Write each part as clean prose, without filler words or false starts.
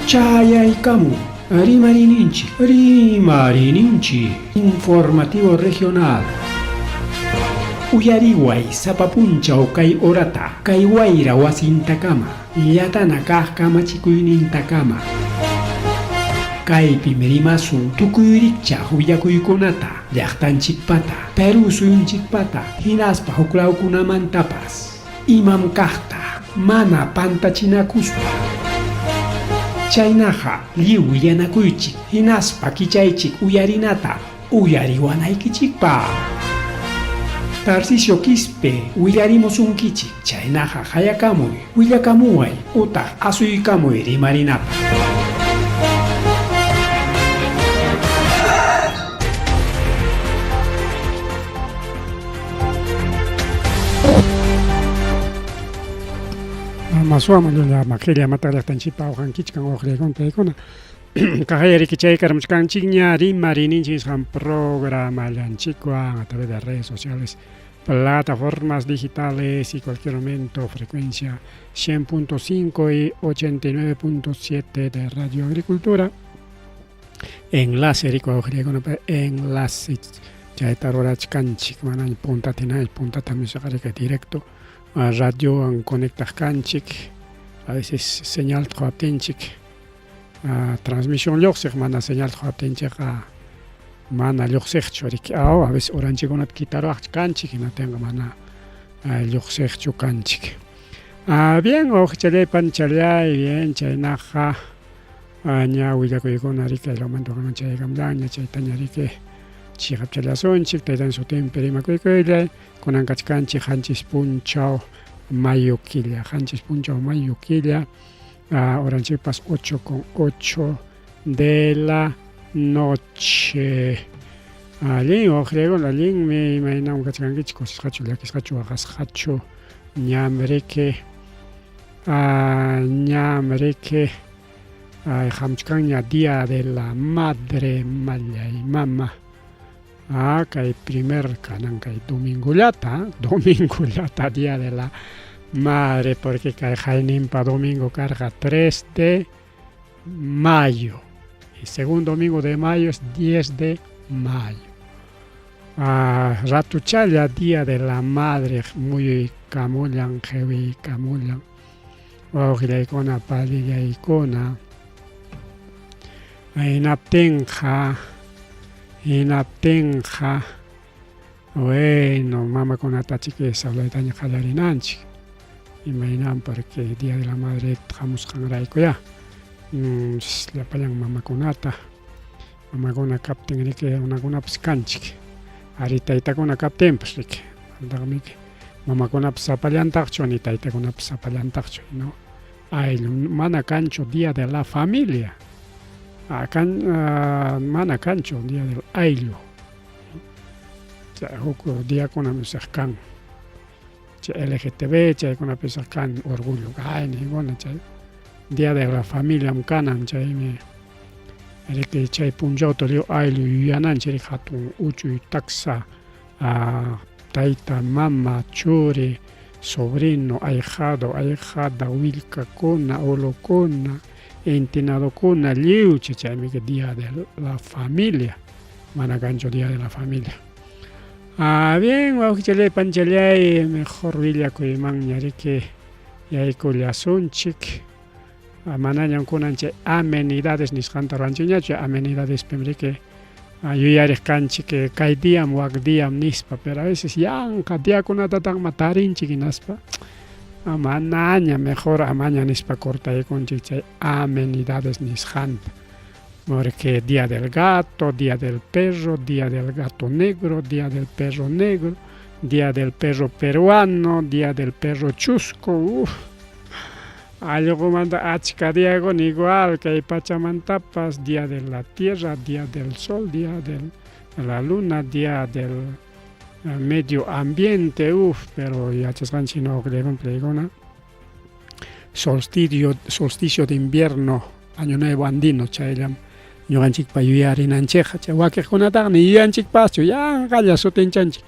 Chayaykamu, Rimarininchi, informativo regional. Uyariway, sapapunchaw kay orata, kay wayra wasintakama, yatana kajkamachikuynintakama. Kaypi merimasun tukuyricha huyakuykunata, llaqtanchikpata, Peru suyunchikpata, hinaspa huklawkunamantapas, imam kaqta, mana pantachinakuspa. Chaynaqa lliw yanakuychik, hinaspa kichaychik uyarinata, uyariwanaykichikpa. Tarcisio Quispe, willarimusunkichik, chaynaqa hayakamuy, willakamuway, utaq asuykamuy rimarinapa. Masuama la maquilla matar tanchipa ojankichkan ojrekon peikona. Kajayari kichay karamchkanchikña rimarininchis han programa llanchikwan a través de redes sociales, plataformas digitales y cualquier momento, frecuencia 100.5 y 89.7 de Radio Agricultura. Enlace rico ojrekon enlace chaytarorachkanchik manan punta tinay punta también sacarika directo. Radio en conectas canchik, a veces señal troaptenchik, transmisión lyoxek mana señal troaptenchik mana lyoxek chorik, a veces oranchikonat kitaroach canchik y no tenga mana lyoxek chukanchik. Bien, ojchale panchalay, bien, chaynaja, ña huillakuyikonarika el aumento con chaygamlaña, chaytañarike. Chigapchalasonchik, taytan sutin perimakuykuyllay, kunankachkanchik hanchis punchaw mayukilla, oranchipas 8:08 de la noche. Allí, ojrego, la lin me imaginamos kachkankichik, cosisqachu, llakisqachu, waqasqachu, ñamrike, hamchkanña Día de la Madre, mallay, mama. Kay primer kanan kay domingullata, Día de la Madre, porque kay jainimpa domingo carga 3 de mayo. Y segundo domingo de mayo es 10 de mayo. Ratuchalla, Día de la Madre, muy camullan, heavy camullan. Ogla icona, palilla icona. Inaptenja, bueno, mama con atachique sablaitaña jalarinanchi. Imaginan porque Día de la Madre estamos jangraiko ya. La payan mama conata. Mama con capten que una con apscanchik. Ahorita está con capten pues que. Mama con apsapallantacho ni taita con apsapallantacho, ¿no? Ay, mana cancho Día de la Familia. Mana cancho, Día del Ailo. Huko día con amisascan. LGTB, chay con amisascan orgullo. Ay, ni bueno, chay. Día de la Familia, mkanan, chay me. Que chay punjao tolio ailo yuyanan, chay hatun uchu y taxa. Taita, mama, chore, sobrino, ahijado, ahijada, wilca, cona, holocona. Entinado con una liuche, que Día de la Familia, managancho Día de la Familia. Bien, wauchale panchalay, mejor villa kuiman ñarike, yaikuliasunchik, manañan kunanche amenidades nisqanta ranchiñachu, amenidades pemrique, yuyaris kanchik, kay diam, wak diam nispa, pero a veces yanka diakunata tan matarinchik naspa. Amanaña, mejor amaña nispa corta y con chichay amenidades nisjant. Porque Día del Gato, Día del Perro, Día del Gato Negro, Día del Perro Negro, Día del Perro Peruano, Día del Perro Chusco. Algo manda achcadiagon igual que hay Pachamantapas, Día de la Tierra, Día del Sol, Día de la Luna, Día del medio ambiente, pero ya chasganchino plegona. Solsticio de invierno, año nuevo andino, chaylam. Yoganchik pa yuyari nancheja, chawake konatagni yuyanchik pacho, ya galla sotenchanchi.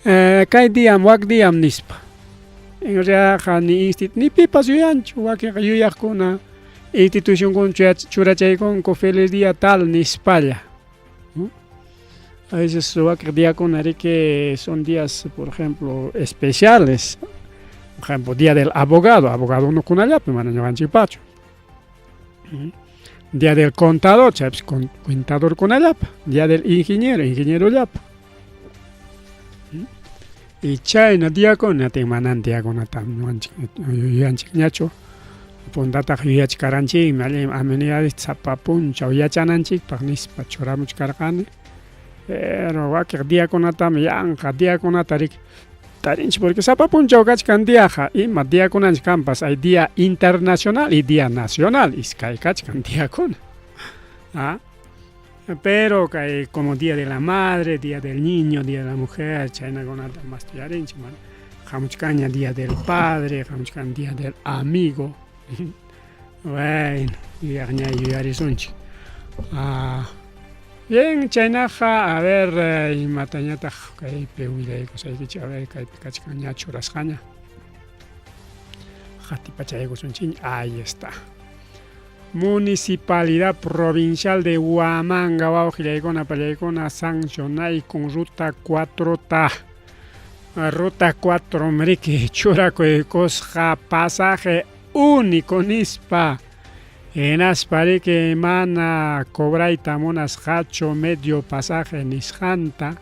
Kay diam, wak diam nispa. En realidad ni instit ni pipas yuyanchu, wake yuyakuna institución con churachay con feliz día tal ni España. A veces se va a día con que son días, por ejemplo, especiales. Por ejemplo, día del abogado no con allá, pero no van chipacho. Día del contador, chaps, contador con allá. Día del ingeniero allá. Y China día con la temanan día con la tam ñacho. Pondata huyach karanchi, amenidades zapapun, chauyachananchik, pagnis pachoramuch kargane. Pero va que día con la tam yanja, día con la tarik. Tarinch, porque zapapun chaukach candiaja, y más día con las campas, hay día internacional y día nacional, y skaikach día con. ¿Ah? Pero que como día de la madre, día del niño, día de la mujer, China con la más tiarinch, man. Jamuchcaña, día del padre, jamuchcaña, día del amigo. Bueno, y arizonchi. Bien, Chinaja, a ver, y matañata, que pehuile, cosa que a ver, que picachicaña, churascaña. Jatipachayego sonchin, ahí está. Municipalidad Provincial de Huamanga, Baujilaicona, Pallaicona, sancionai con ruta 4TA. Ruta 4, mrique, churaco de cosja, pasaje único nispa. En aspari que mana cobraita monas hacho medio pasaje nisjanta.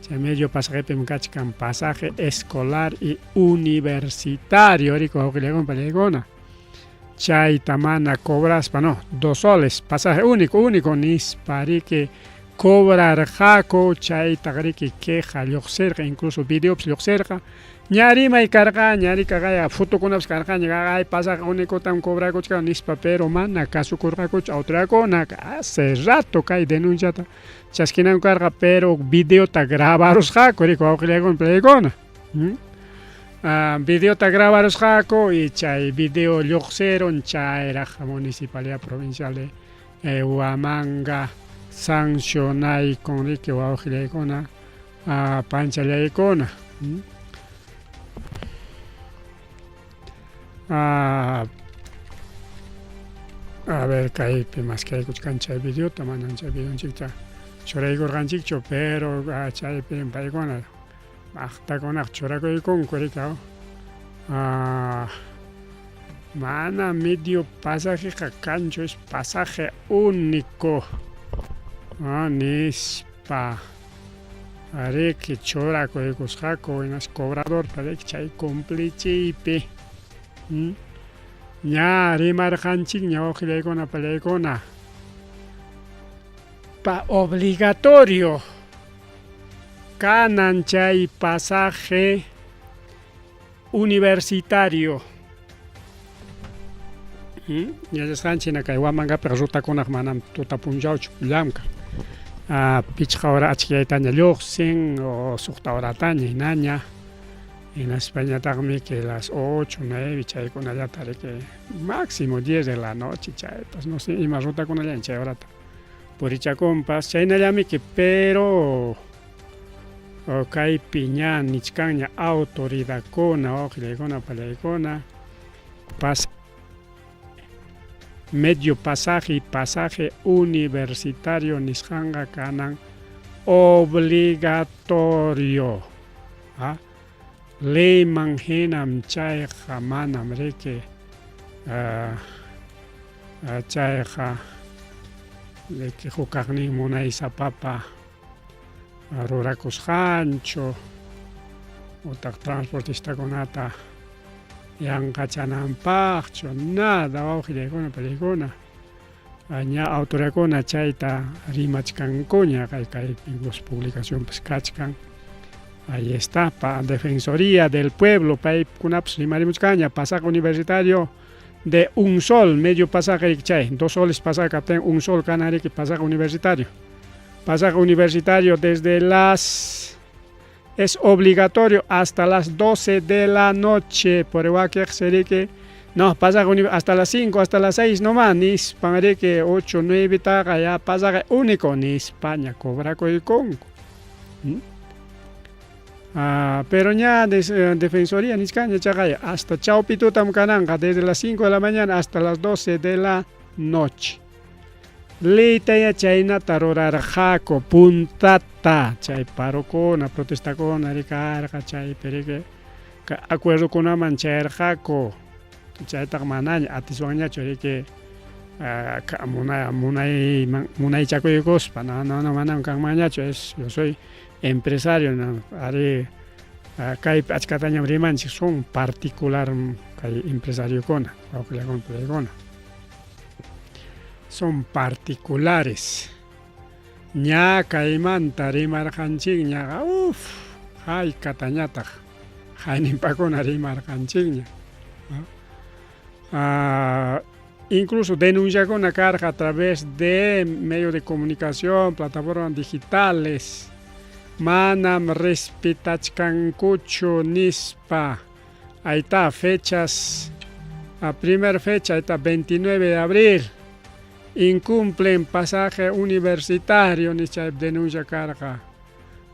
Medio pasaje pemcachcan pasaje escolar y universitario. Rico con Pallaicona. Chay tamana cobras, no, 2 soles, pasaje único, nispari que cobrar jaco, chay tagriki queja, cerca, incluso videos cerca. Ñarima y carga, ñari cagaya, foto con las carga, ñaray, pasaje único tan cobra cocha, nispa, pero mana, caso corra cocha, otra cona, hace rato cae denunciata, chasquina en carga, pero video ta grabaros jaco, rico, aunque con plegona. Video ta grabaros jaco y chay video lloxeron chay raja municipalidad provincial de Huamanga sancionai con rique guaujile pancha le icona. A ver, que más que hay cancha de video, toman chay video chica, choray gorganchicho, pero chay en paicona. Hasta con achora y con cuericao. Mana medio pasaje jacancho es pasaje único. Nispa. Haré que chora con el jaco en las cobrador para que chay complice y pe. Ya, remarjanchik, ya ojile con la pelecona. Pa obligatorio. Cananchay pasaje universitario. Ya están china que Huamanga pero ruta con manam tota punjau chulamka. Pichja ahora achkiaitaña lluxin o sukta hora taña naña. En España también que las 8, 9 chay con allá tare que máximo 10 de la noche chay, pues no sé, y más ruta con allá en chay ahora. Por dicha compas, chay nayami que pero Kay piñan nichcaña autoridad cona ojlegona palaicona medio pasaje universitario nishanga canan obligatorio. Ley manjenam chay jamanam reke chay ja leke jukagni munay sapapa ruracos hancho o transportista conata yang cachanamparcho nada ojile con peligona aña autorecona chaita rimachcancoña kai pingos publicación pescachcan. Ahí está, para Defensoría del Pueblo, para Cunaps y Marimuchcaña, pasaje universitario de 1 sol, medio pasaje, 2 soles pasaje, 1 sol canario que pasaje universitario. Pasaje universitario desde es obligatorio hasta las 12 de la noche, por igual que sería que, no, pasaje hasta las 5, hasta las 6 nomás, ni España que 8, 9, ya pasaje único, ni España, cobra con el Congo. Pero ya defensoría nichkaña chaqaya hasta chaupitutam kananqa desde las 5 de la mañana hasta las 12 de la noche. Leytaya chaynata rurarqaku puntata chay parukuna protestakuna rikarqa chay perike acuerdokunaman chayrqaku chaytaqa manaña atiswanñachu riki munaychakuykuspa no manam kanmanñachu yo soy empresario no ari kay achkatañam rimanchik son particular kay empresariokuna wawqillakunapuraykuna son particulares ña kaymanta rimarqanchikñaqa haykatañataq haynimpakuna rimarqanchikña incluso denunciakuna karqa a través de medios de comunicación, plataformas digitales, manam respetachkankuchu nispa. Ahí está, fechas, la primera fecha, ahí está, 29 de abril, incumplen pasaje universitario, nischa denuncia karqa.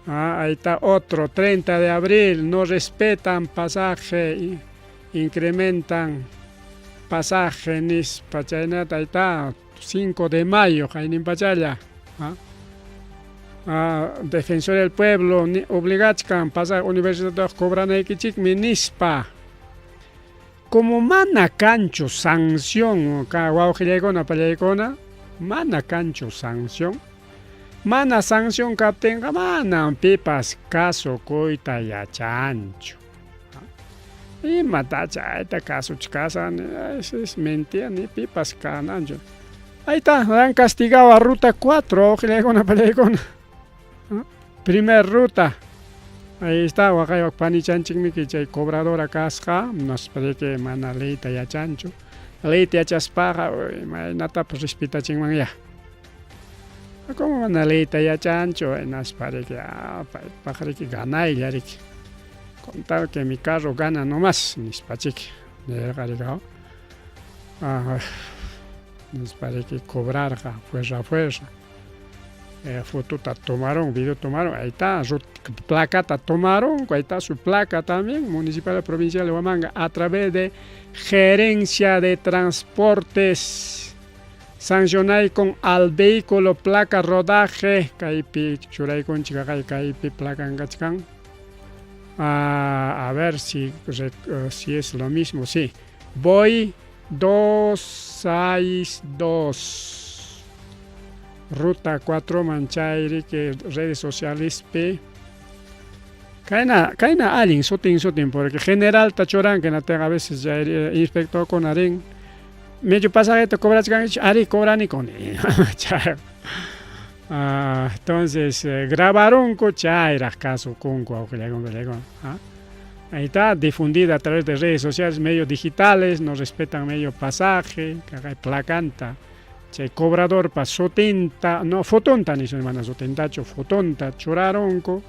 Ahí está otro, 30 de abril, no respetan pasaje, incrementan pasaje nispa chaynata ahí está 5 de mayo haynin pachalla Defensor del Pueblo obligachkan pasaje universitario cobranaykichikmi nispa como mana kanchu sanción ka wawqillaykuna pallaykuna mana kanchu sanción mana sanción kaptinqa manam pipas kasukuyta yachanchu y matacha caso chikasan es mentira ni pipas canancho. Ahí está, han castigado a ruta 4, primer ruta. Ahí está, wakay panichanchikmi que cobradora casca, nos parece que mana leita ya chancho. Leita ya chaspaga, nata pues respeta chingman ya. Como mana leita ya chancho, nos parece que para que gana y ya con tal que mi carro gana nomás, mis pachique, de garigao. Nos parece que cobrar fuerza. Foto tomaron, video tomaron, ahí está, su placa tomaron, ahí está su placa también, Municipal Provincial de Huamanga, a través de Gerencia de Transportes, sancionar con al vehículo placa rodaje, kaipi churay con chica kaipi placa en gachkan. A ver si es lo mismo, sí. Voy 262 Ruta 4 Manchairi que redes sociales p kaina alguien sotin porque general tachoran que no tenga a veces ya inspector con aren medio pasaje te cobras ari cobran y con entonces grabaron cochairas caso con ahí está difundida a través de redes sociales, medios digitales, no respetan medio pasaje, placanta, cobrador para 70, no fotonta ni su hermana 78, fotonta choraronco,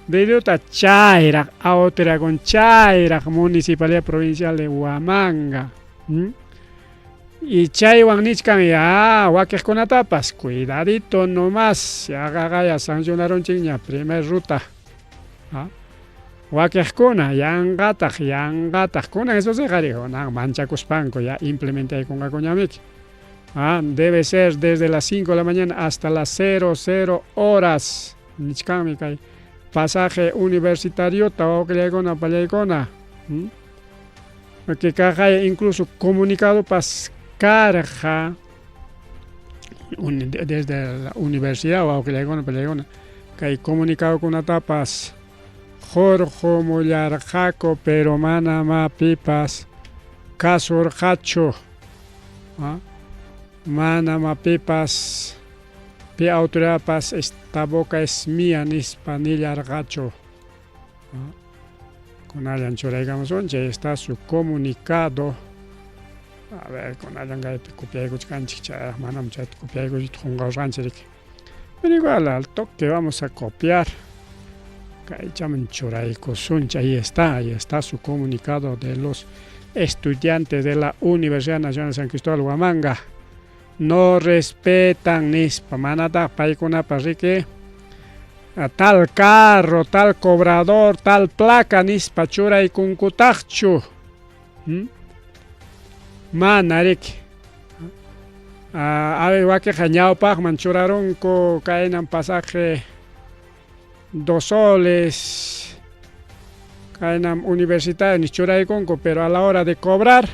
de otra chaira a otra con chaira Municipalidad Provincial de Huamanga. Y chay wangnichkan ya wakes con atapas, cuidadito nomás, ya sancionaron chiña, primera ruta. Wakes kuna, yangataj kuna, eso se jarijo, mancha cuspanco, ya implementé con gacoñamik. Debe ser desde las 5 de la mañana hasta las 00 horas. Nichkamikai, pasaje universitario, taokleicona, pallaicona. Porque caja incluso comunicado pas carja desde la universidad o que le hay comunicado con tapas Jorge Mollarjaco pero manama pipas casorjacho manama pipas pi autoridad pas esta boca es mía nispanilla argacho con Alan Choraigamos onche está su comunicado. A ver, con Alan Gaete copiaigo chicanchicha, manam chat copiaigo y trongausgancherik. Pero igual al toque vamos a copiar. Kaichaman Choraico Suncha, ahí está su comunicado de los estudiantes de la Universidad Nacional de San Cristóbal Huamanga. No respetan nispa manata paikuna parrique tal carro, tal cobrador, tal placa nispa churaykunkutaqchu. Mana riki. Wakiqa ñawpaqman churarunku kaynan pasaje 2 soles. Kaynan universitario ni churaykunku, pero a la hora de cobrar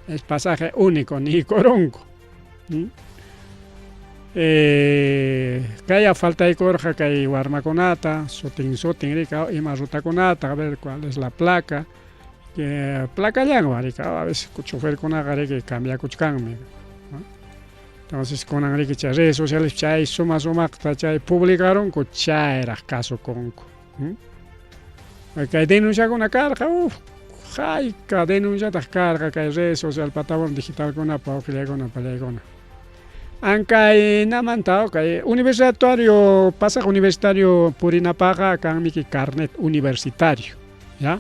es pasaje único ni corunku. Kaya falta y corja kay warmakunata sutin rika ima rutakunata a ver cuál es la placa. Placa llangwa rika a veces chofer kunaqa riki cambia kuchkanmi. Entonces kunan riki chay redes sociales chay sumaqta chay publicarunku chayraq kasukunku. Kay denunciakuna karqa hayka denunciataq karqa kay redes social plataforma digital kunapa uqillaykunapa. Ankay namanta kay universitario pasaq universitario purinapaqa kanmi ki carnet universitario, ¿ya?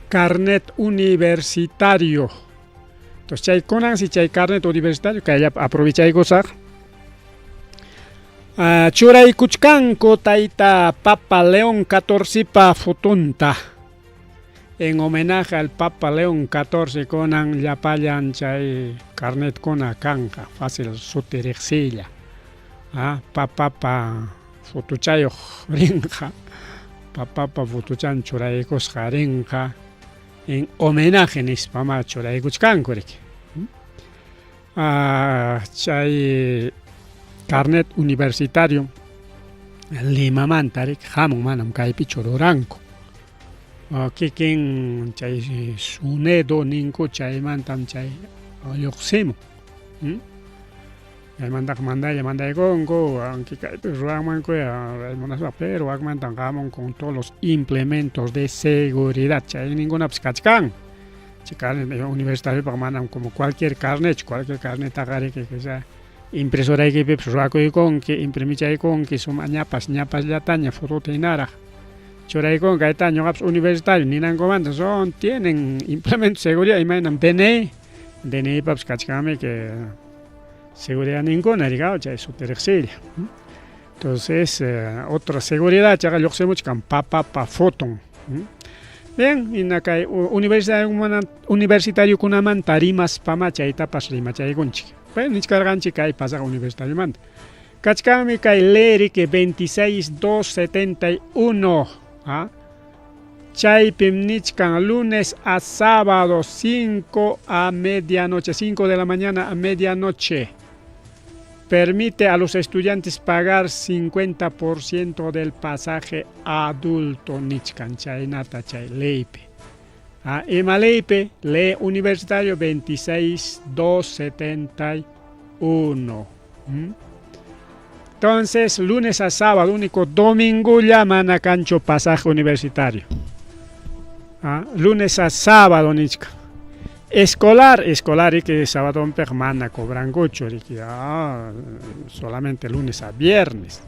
Carnet universitario. Entonces chay kunan si chay carnet universitario kay aprovechaykusaq churaykuchkanku tayta Papa León XIV pa fotunta. En homenaje al Papa León XIV kunan llapallan chay carnet kuna kanqa fácil sutiriqsilla. Papapa futuchayoq rinqa. Papapa futuchan churaykusqa rinqa. En homenaje nispama churaykuchkanku riki. Chay carnet universitario Limamanta riki hamun manam kaypi chururanku. Kikin chay sunedo ninku chaymantam chay lluqsimun. Chaymantaqa mandaykunku aunque kaypi ruranmankuya munasqa pero wakmantam hamun con todos los implementos de seguridad chay ningunapas kachkan. Chay carnet universitario manam como cualquier carnet riki que sea impresoraykipipas rurakuykunki imprimichaykunki suma ñapas llataña fotota hinaraq. Churaykunku kayta ñuqapas universitario ninankumanta tienen implementos de seguridad imaynan DNI-papas kachkanmi que seguridad ninguna rikao chay sutiriqsilla. Entonces otra seguridad chaqa lluqsimuchkan papapa foton. Bien, hina kay universitario kunamanta rimaspama chaytapas rimachaykunchik. Pero nichkarqanchik kay pasaq universitariomanta. Kachkanmi kay ley riki 26271. Chaypim nichkan lunes a sábado 5 de la mañana a medianoche. Permite a los estudiantes pagar 50% del pasaje adulto nichkan chaynata chay leypi. Ima leypi ley universitario 26271. Entonces, lunes a sábado, único domingo ya mana cancho pasaje universitario. Lunes a sábado, nichka. Escolar y que sábado mana cobran gocho, solamente lunes a viernes.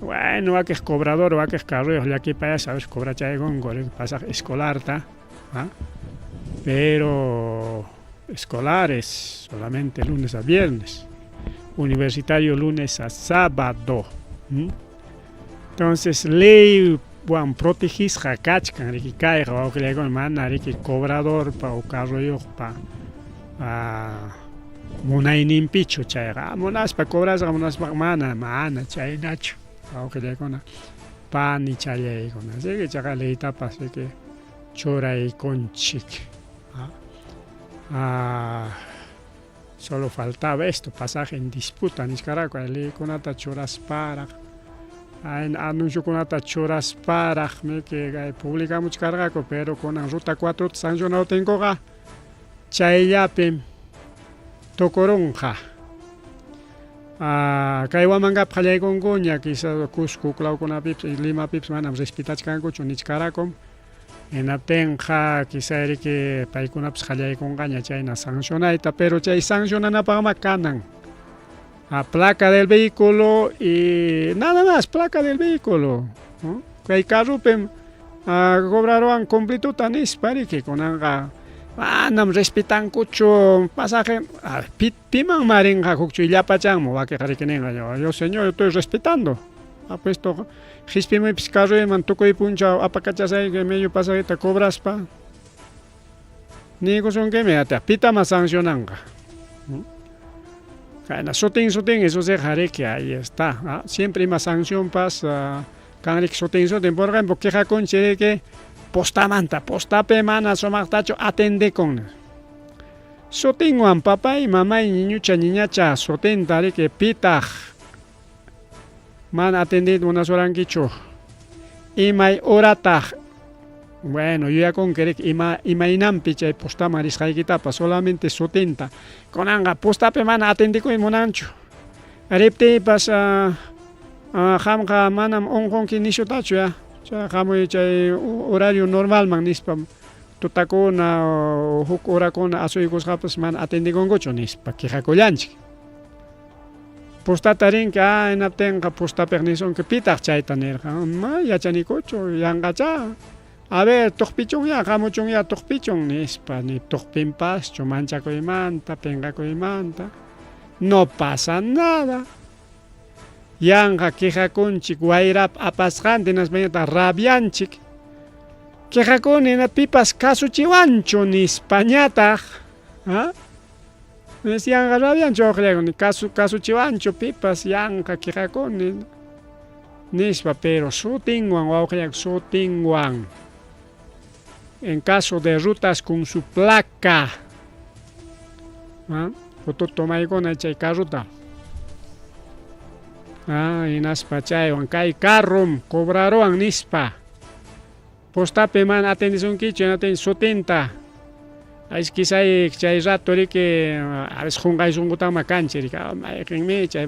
Bueno, va que es cobrador, va que es carrero, ya que para sabes cobra chaygon, pasaje escolar, pero escolares solamente lunes a viernes. Universitario lunes a sábado. Entonces, ley protegis hakachkan riki kayqa wawqillaykuna mana riki cobrador pa o carro pa munayninpichu chayqa munaspa cobrasqa munaspa mana chaynachu wawqillaykuna pani chayaykuna así que chaqa leytapas riki churaykunchik. Solo faltaba esto, pasaje en disputa, nisqaraqku leykunata churasparaq, anuncio churasparaq, que publicamos cargaco, pero con la ruta 4 sancionado tengo chayllapim tocoronja. Kaywamanqa qallaykunkuña quizás Cusco, Claucunapips y Limapips manam respetachkankuchu nisqaraqku. Hinaptinqa quizá que paykunapas qallaykunqaña chayna sancionayta, pero chay sancionanapaqma kanan placa del vehículo y nada más, placa del vehículo, kay carrupim cobraron completuta nispa riki kunanqa Manam respetankuchu pasaje piman marinqa hukchu illapachanmu wakiqarikininqa yo señor yo estoy respetando puesto hispimipis carruyman tukuy punchaw apakachasayki medio pasajita cobraspa nikusunkimi ata pitama sancionanqa kayna sutin eso se jariki ahí está siempre ima sanción pas kanrik sutin por ejemplo qihakunchik que postape mana somaqtachu atendikun sutinwan papay mamay niñacha sutinta riki pitaq mana atendido munasurqankichu imay horataq bueno yuyakunkirik imaynampi chay postaman risqaykitapas solamente sutinta kunanqa postapi mana atendikuy munanchu riptipas qamqa manam unqunki nishutachu hamuy chay horario normalman nispa tutakuna huk horakuna asuykusqapas mana atendikunkuchu nispa qihakullanchik postata rinki hinaptinqa postapiq nisunki pitaq chayta nirqa yachanikuchu yanqacha a ver tuqpichunya hamuchunya tuqpichun nispa ni tuqpinpaschu manchakuymanta pinqakuymanta no pasa nada yanqa qihakunchik wayrap apasqanti naspañataq rabianchik qihakuni pipas kasuchiwanchu nispañataq yanqa rabianchu uqllayku kasuchiwanchu pipas yanqa qihakuni nispa pero sutinwan wawqillayku sutinwan en caso de rutas con su placa foto tomaykuna chay carruta hinaspa chaywan kay carrum cobraruwan nispa postapi mana atendisunkichu sutinta quizay chay rato riki a veces qunqay sunqutama kanchik riki mayqinmi chay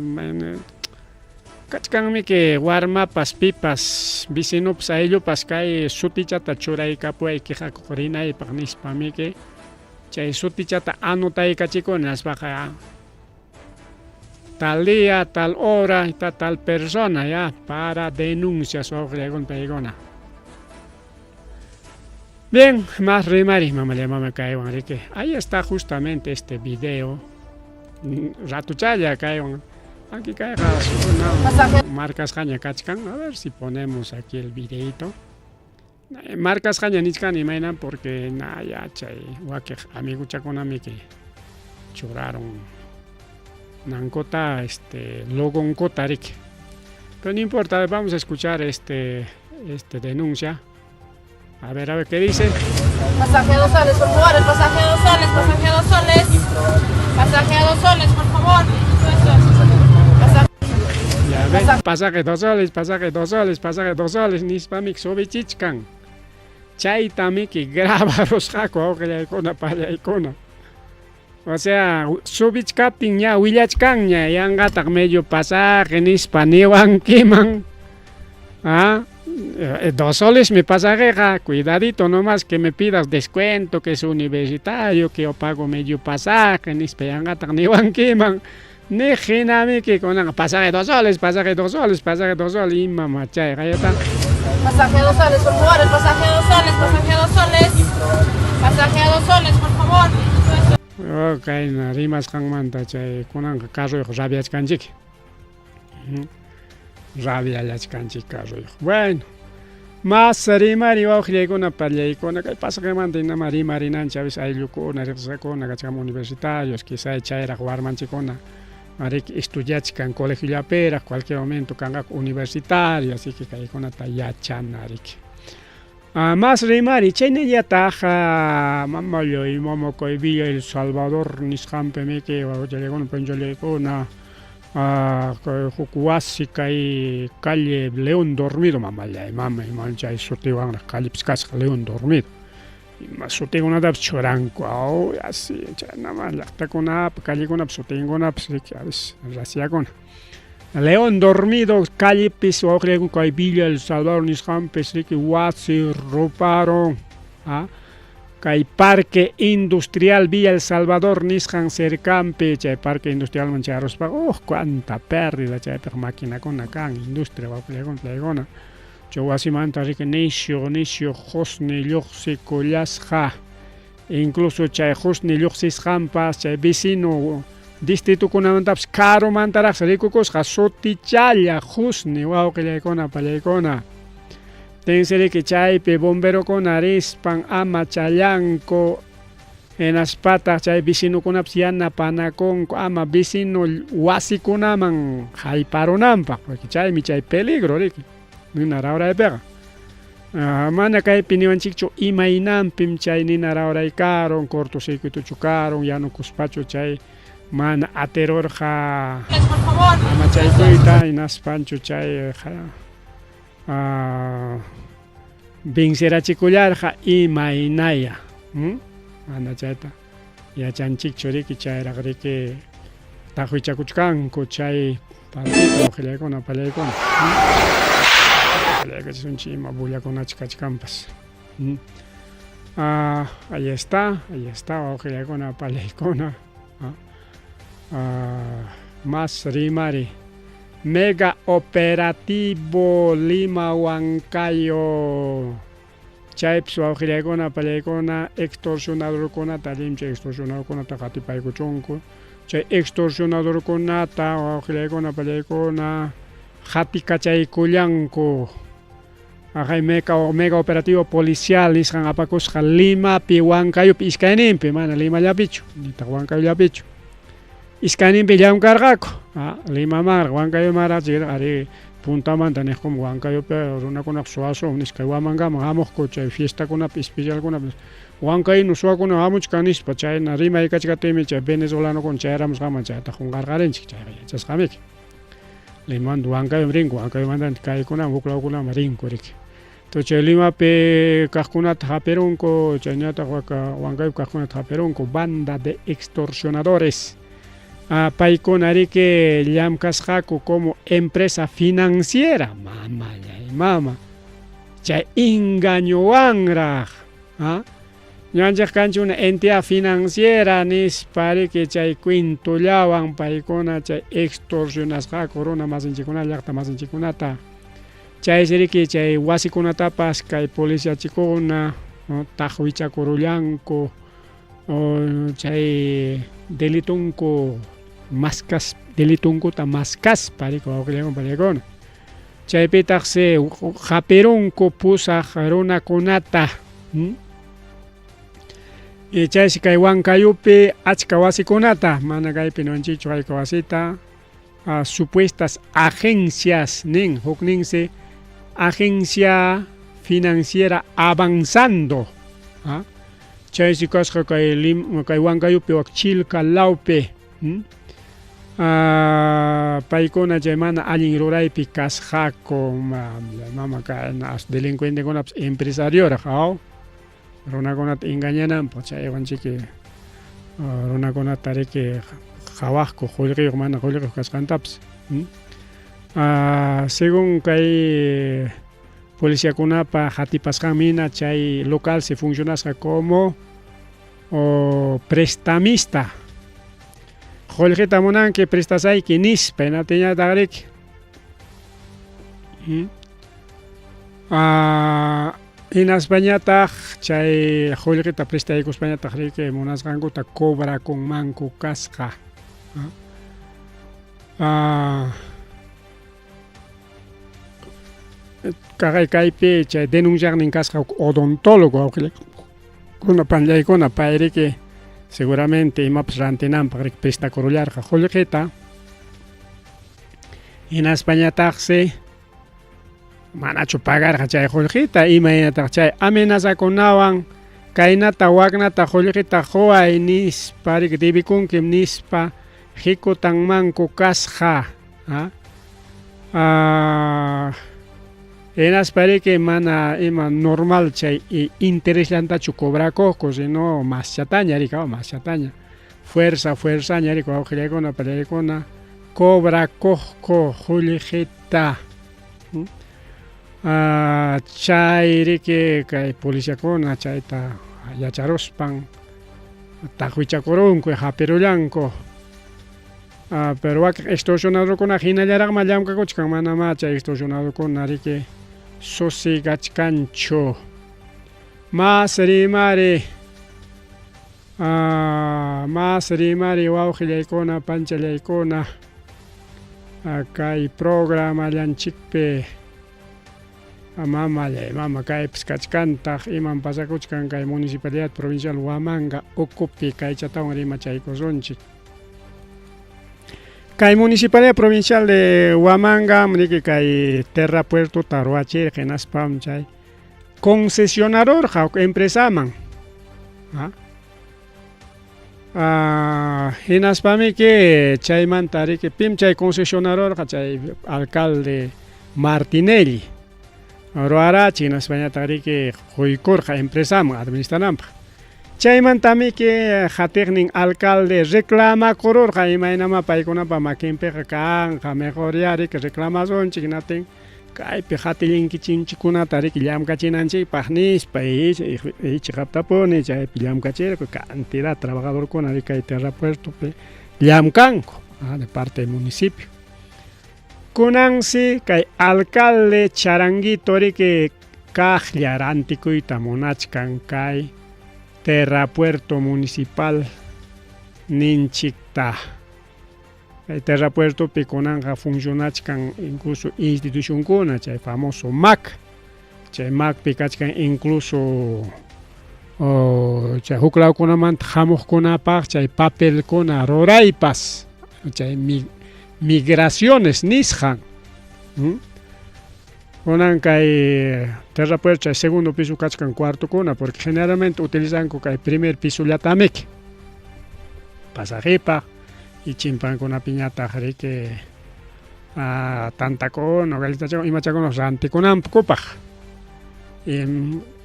kachkanmi que warmapas pipas vecinopas ayllupas kay sutichata churaykapuay qihakurinaypaq nispami que chay sutichata anotaykachikuni naspaqa tal día, tal hora, tal persona para denuncias payguna. Bien, más rimari mama kaywan riki. Ahí está justamente este video. Ratuchaya kaywan. Aquí cae marcas jaña kachkan. A ver si ponemos aquí el videito. Marcas jaña nichkan imainan porque ya chay wake amigo chakonami que churaron nankota logon kotarik. Pero no importa, vamos a escuchar este denuncia. A ver qué dice. Pasaje a 2 soles, por favor, el pasaje a 2 soles, pasaje a 2 soles. Pasaje a 2 soles, por favor. Ya ven, pasaje 2 soles, pasaje 2 soles, pasaje 2 soles, nispamik sobichichkan. Chaytamiki graba rosqaku awqillaykuna pallaykuna. O sea, subichkaptin ya willachkan ya yanqataq medio pasaje nispa niwankiman. 2 soles mi pasajeja, cuidadito nomás que me pidas descuento, que es universitario, que yo pago medio pasaje, ni yanqataq niwankiman. Ni hinami que con pasaje 2 soles, pasaje 2 soles, pasaje 2 soles, y mamá chay, galleta. Pasaje a 2 soles, por favor, el pasaje a 2 soles, pasaje a 2 soles. Pasaje a 2 soles, por favor. Ok, rimas kanmanta chay kunanqa carruyuq rabiachkanchik. Rabiallachkanchik carruyuq. Bueno, más rimari wawqillaykuna pallaykuna kay pasajemanta hinama rimarinanchik a veces ayllukuna riqsakuna kachkama universitarios quizá chayraq warmanchikuna riki estudiachkan colegiollaperaq cualquier momento kanqaku universitario así que kaykunata yachana riki. Más rimari chaynallataq mamallo y momokoy Villa El Salvador nisqanpimi que wawqillaykuna penchallaykuna huk wasi kay calle León Dormido mamallay chay sutiwanraq callepis kasqa León Dormido sutinkunatapas churanku así chaynaman llaqtakunapi callekunapis sutinkunapas riki a veces raciakuna León Dormido callepis wawqillaykuna kay Villa El Salvador nisqanpis riki wasi ruparon kay Parque Industrial Villa El Salvador nisqan cercanpi chay Parque Industrial mancharuspa cuánta pérdida chaypiq maquinakuna kan industria wawqillaykuna chay wasimanta riki nisyu husni lluqsi kullasqa incluso chay husni lluqsisqanpas chay vecino distritukunamantapas karumantaraqsi rikukusqa sutichalla husni wawqillaykuna pallaykuna tinsiriki chaypi bomberokuna rispan ama challanku hinaspataq chay vecinokunapas yanapanakunku ama vecino wasikunaman hayparunanpaq porque chaymi chay peligro riki ninaraqraypiqa mana kaypi niwanchikchu imaynanpim chay ninaraqraykaron cortocircuitochu karon yanukuspachu chay mana aterorqa Por favor. ama chaykuyta hinaspanchu chay vincerachikullarqa imaynaya mana chayta yachanchikchu riki chayraq riki tajuichakuchkanku chay partita wawqillaykuna pallaykuna pallaykachishunchik ima bullakunachu kachkanpas ahí está wawqillaykuna pallaykuna más rimari mega operativo Lima Huancayo chaypis wawqillaykuna pallaykuna extorsionadorkunata limcha extorsionadorkunata qatipaykuchunku chay extorsionadorkunata wawqillaykuna pallaykuna qatikachaykullanku hay mega operativo policial nisqan apakusqa Limapi Huancayupi iskayninpi mana Limallapichu nitaq Huancayullapichu iskayninpi llamkarqaku Limaman Huancayumanraq ari puntamanta niqkum Huancayupi runakunaq suwasun nisqa wamankaman hamuqku chay fiestakunapi especialkunapi Huancayo suwakuna hamuchkan nispa chayna rimaykachkatimi chay venezolanukunata chayaramusqaman chayta qunqarqarinchik chayqa yachasqamiki Liman Huancayo rinku Huancayumanta kaykunaman huk lawkunaman rinku riki to chay Limapi kaqkunata hapirunku chayñataq Huancayupi kaqkunata hapirunku banda de extorsionadores paykuna riki llamkasqaku como empresa financiera mama chay engañowanraq ñanchaq kanchik una entidad financiera nispa riki chay cuentollawan paykuna chay extorsionasqaku runa masinchikuna llaqta masinchikunata chaysi riki chay wasikunatapas kay policiachikuna taqwichakurullanku chay delitunku delitunkuta maskaspa riki wawqillaykuna pallaykuna chaypitaqsi hapirunku pusaq runakunata chaysi kay Huancayupi achka wasikunata mana kaypi niwanchikchu hayka wasita supuestas agencias hukninsi agencia financiera avanzando chaysi kasqa kay Huancayupi wak chilka lawpi paykuna chay mana allin ruraypi kasqaku mama delincuentekunapas empresarioraq runakunata engañananpaq chay aywanchiki runakunata riki qhawaqku qullqiyuq mana qullqiyuq kasqantapas según kay policiakunapa qatipasqanmina chay local se funcionasqa como prestamista qullqita munanki prestasayki nispa hinatiñataq riki hinaspañataq chay qullqita prestaykuspañataq riki munasqankuta cobrakunmanku kasqa kaypi chay denunciaqnin kasqa odontólogo wawqillaykuna panllaykuna pay riki seguramente imapas rantinanpaq riki prestakurullarqa qullqita hinaspañataqsi manachu pagarqa chay qullqita imaynataq chay amenazakunawan kaynata waknata qullqita quway nispa riki debikunkim nispa qhikutanmanku kasqa hinaspa riki mana ima normal chay interesllantachu cobrakuqku sino mas chataña riki mas chataña fuerzaña riki wawqillaykuna pallaykuna cobrakuqku qullqita chay riki kay policiakuna chayta yacharuspan taqwichakurunku hapirullanku pero wak extorsionadorkuna hinallaraqma llamkakuchkan manama chay extorsionadorkuna riki sosigachkanchu mas rimari Mas rimari wawqillaykuna panchallaykuna kay programa llanchikpi mama kaypis kachkantaq iman pasakuchkan kay municipalidad provincial Huamanga ukupi kaychatawan rimachaykusunchik. Kay municipalidad provincial de Huamanga niki kay terra puerto taruachir hinaspam chay concesionador hawk empresaman. Hinaspami que chaymanta riki pimchay concesionador chay alcalde Martinelli Roarachi hinaspañata riki quykurqa empresaman administrananpaq. Chaymantami que hatiknin alcalde reclamakururqa imaynama paykunapa makinpiqa kanqa mejor riki reclamasunchik natin kaypi hatillinkichinchikkunata riki llamkachinanchikpaq nispa ichiqaptapuni chaypi llamkachirqa cantidad trabajadorkuna riki kay terra puertopi llamkanku de parte del municipio. Kunansi kay alcalde charanguito riki kaqlla rantikuyta munachkan kay terra puerto municipal ninchikta. Kay terra puerto pi kunanga funcionachkan incluso institución kuna chay famoso MAC. Chay MAC pi kachkan incluso chay huklawkunamanta hamuqkunapaq chay papelkuna ruraypas chay migraciones nisqan. Kunan kay terra puerto chay segundo piso kachkan cuarto kuna porque generalmente utilizan kay primer piso llatamik pasajipa y chimpankunapaq piñataq riki tantakuna organización imachakunas rantikunankupaq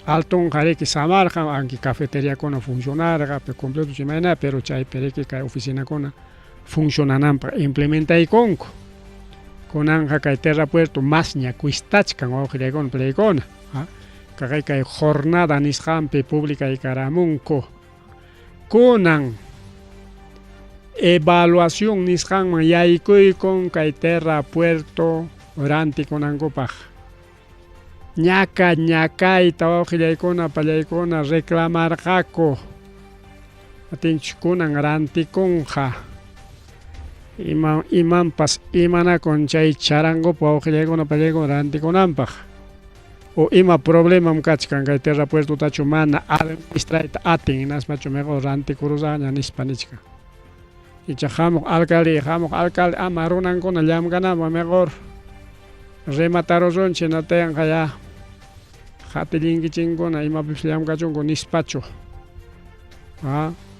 altun riki samarqa anki cafeteriakuna funcionarqa completo chimayna pero chaypi riki kay oficinakuna funcionananpaq implementaykunku. Kunanja kay terra puerto mas ñakuistachkan wawqillaykuna palaykuna kay jornada nisqanpi publicaykaramunku kunan evaluación nisqanman yaykuykun kay terra puerto rantikunankupaq ñakayta wawqillaykuna pallaykuna reclamarqaku atinchik kunan rantikunqa imanpas imanakun chay charangupa wawqillaykuna pallaykuna rantikunanpaq o ima problemam kachkan kay terra puertotachu mana administrayta atin hinaspachu mejor rantikurusaqña nispa nichkan. Icha hamuq alcalde ama runankuna llamkananpaq mejor rematarusunchik natayanqa ya hatillinkichinkuna imapis llamkachunku nispachu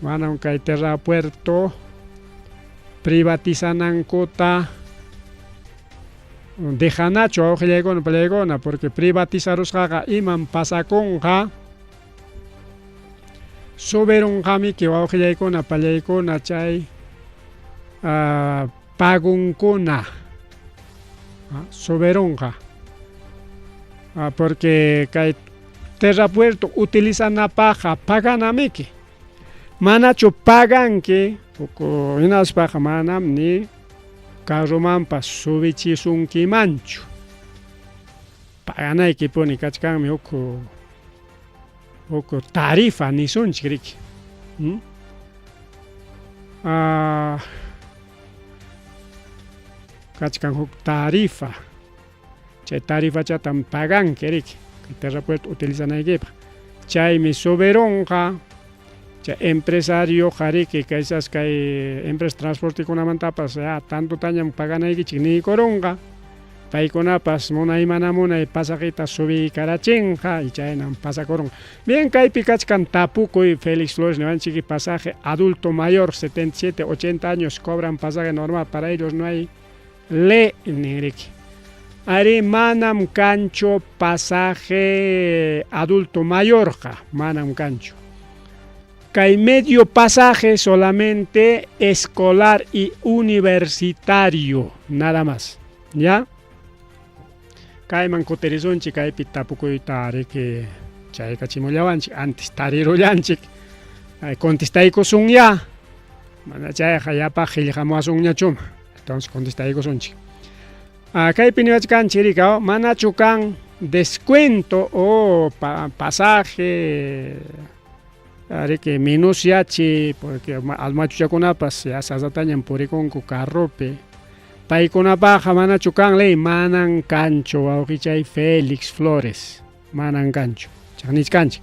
manam kay terra puerto privatizanankuta dejanachu wawqillaykuna pallaykuna porque privatizarusqaqa iman pasakunqa soberunqamiki wawqillaykuna pallaykuna chay pagunkuna soberunqa porque kay terra puerto utilizanapaqa paganamiki manachu paganki hinaspaqa manam ni carromanpas subichisunkimanchu paganaykipuni kachkanmi huk tarifa nisunchik riki kachkan huk tarifa chay tarifachatan paganki riki terra puerto utilizanaykipaq chaymi soberonqa chay empresario qariki kaysas kay empresa transportikunamantapas tanto tañam paganaykichik niykurunqa paykunapas munay mana munay pasajita subikarachinqa y chaynan pasakurunqa. Bien kaypi kachkan tapukuy Félix Flores niwanchik pasaje adulto mayor 77, 80 años cobran pasaje normal para ellos no hay ley niriki. Ari manam kancho pasaje adulto mayorqa manam kancho. Kay medio pasaje solamente escolar y universitario, nada más, ¿ya? Kayman kuterizunchik kaypi tapukuyta riki chayqa chimullawanchik antes tarirullanchik contestaykusunña mana chayqa yapa qillqamuwasunñachuma entonces contestaykusunchik kaypi niwachkanchik rika manachu kan descuento o pasaje Ari que menos yachi, porque al machucha kunapas ya sasatañan purikon ku carrope. Pai kunapaja mana chukan ley manan cancho, aujichay Félix Flores, manan cancho, chanich cancho.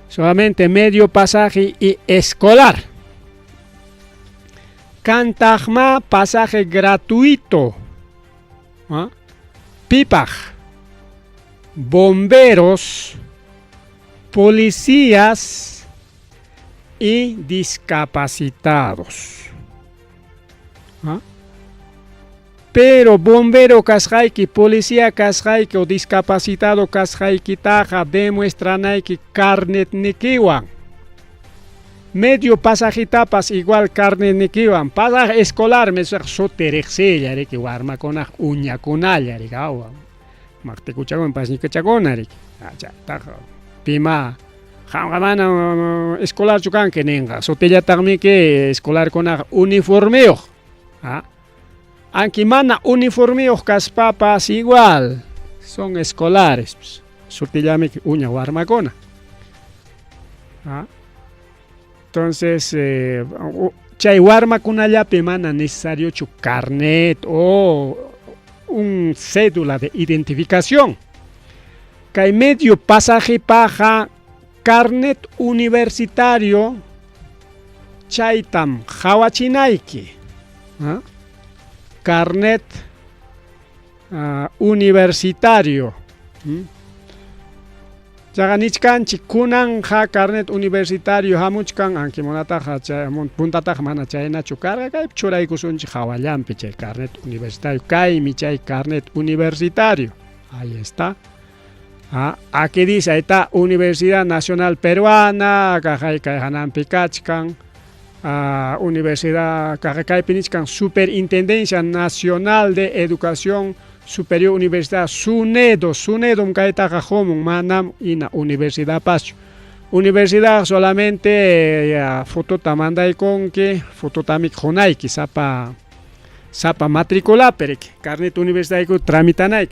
Solamente medio pasaje y escolar. Cantagma pasaje gratuito. ¿Ah? Pipaj, bomberos, policías y discapacitados. ¿Ah? Pero bombero kashaiki, policía kashaiki o discapacitado kashaiki taja demuestran que carnet nikiwan. Medio pasajitapas igual carnet nikiwan. Pasaje escolar me soterexella que warma con uña con alla rigawa. Makte kuchagon pasnika chagona rik. Acha taja. Pima Jamana escolar chukan que nenga. Sotella también que escolar con uniformeo. ¿Ah? Aunque mana uniformeo caspapas igual. Son escolares. Sotella me uña guarmacona. ¿Ah? Entonces, chay guarmacona ya pemana necesario chu carnet o un cédula de identificación. Que hay medio pasaje paja. Carnet universitario chaitam hawachinaiki. ¿Ah? Carnet universitario. Jaganichkan chikunan ha carnet universitario hamuchkan anki monata ha puntata mana chayna chukarga kay churay kusunchi hawallampi chay carnet universitario kay mi chay carnet universitario. Ahí está. Aquí dice, ahí está Universidad Nacional Peruana, Kajay Hanan Pikachkan, Universidad Kajay Pinichkan, Superintendencia Nacional de Educación Superior Universidad SUNEDO, SUNEDO Kaita Jajomon, Manam, Ina Universidad Pacho. Universidad solamente foto tamanda y con que foto tamik jonaiki, sapa matricula, pero carnet universidad y tramitanak.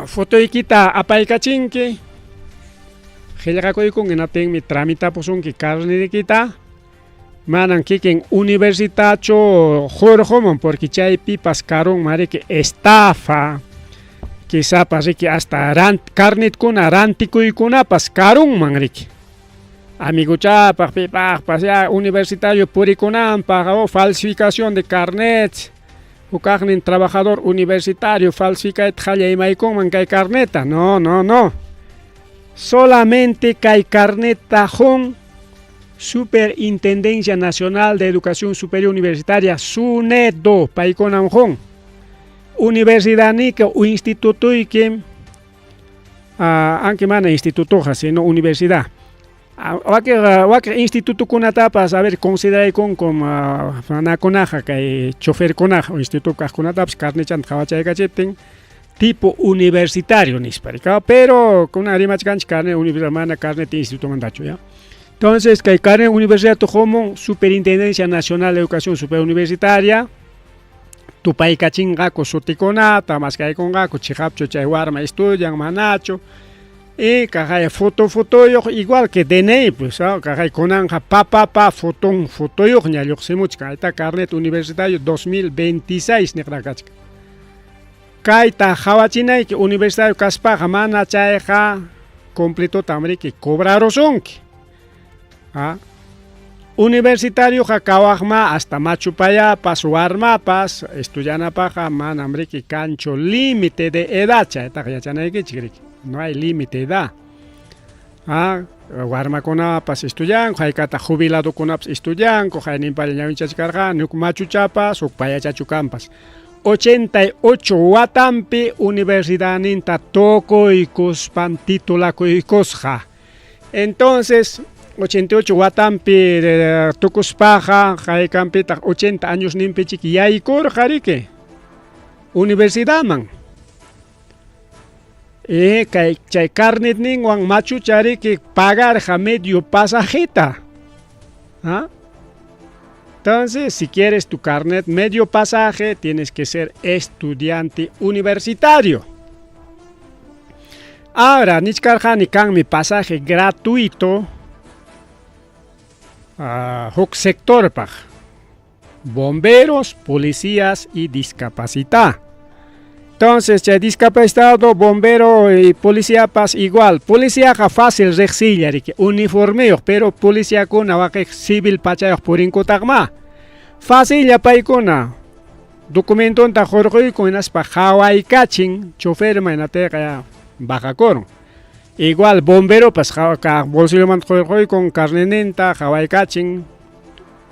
Foto ikita apaikachinki Helgakoy en aten mi tramita posun ki carne de kita manan kiken universitacho jorjomon porque chay pipas caron mare que estafa quizá pase que hasta carnet con arantico y con apas caron manriki amigo chapa pipa pasea universitario puriconam pagó falsificación de carnet o carnet trabajador universitario falsifica et jaya y maicon man kay carneta no solamente kay carneta hon Superintendencia Nacional de Educación Superior Universitaria SUNEDO paikonam hon universidad nika o instituto y que aunque mana instituto sino universidad Wakir instituto kunatapas a ver considera con como conaja que chofer conaja o instituto kunatapas carne chan kawachay kachepten tipo universitario nisparica pero con una rimachkanch carne universidad carne de instituto mandacho ya entonces que carne universidad como Superintendencia Nacional de Educación Superior Universitaria tu pai kachinga ko soticonata más que con gaco chihapcho chaywarma estudian manacho y cajay foto yo igual que DNI pues cajay conanja foto yo ña yoxemuchka esta carnet universitario 2026 negracachka kaita hawachinay que universitario kaspa mana chayja completo tamri que cobrarosonki universitario jakawajma hasta Machupaya pasuarmapas estudiana paja man hambre que cancho límite de edad esta yachanay que chigriki no hay límite de edad. Guarma con apas estudian, jaicata jubilado con apas estudian, cojainin para el chachcarga, nuk machuchapas, o paya chachucampas. 88 Watampi Universidad Ninta Toko y Cospan titula y Cosja. Entonces, 88 Watampi Tocospaja, Jaicampita, 80 años nimpechiqui, y ahí cor jarique. Universidad man. Chay carnet ningwan machuchari que pagar ja medio pasajita. Entonces, si quieres tu carnet medio pasaje, tienes que ser estudiante universitario. Ahora, Nichkarjani kan mi pasaje gratuito huk sector paj. Bomberos, policías y discapacitados. Entonces, ya discapacitado, bombero y policía pas igual. Policía ja fácil rexilla, uniformeo, pero policía con abaque civil pachayo por incutagma. Fácil ya paikona. Documento anta jorgo con unas pa Hawaii catching, chofer mainate kaya bajacor. Igual bombero pas bolsillo man jorgo con carnenenta, Hawaii catching.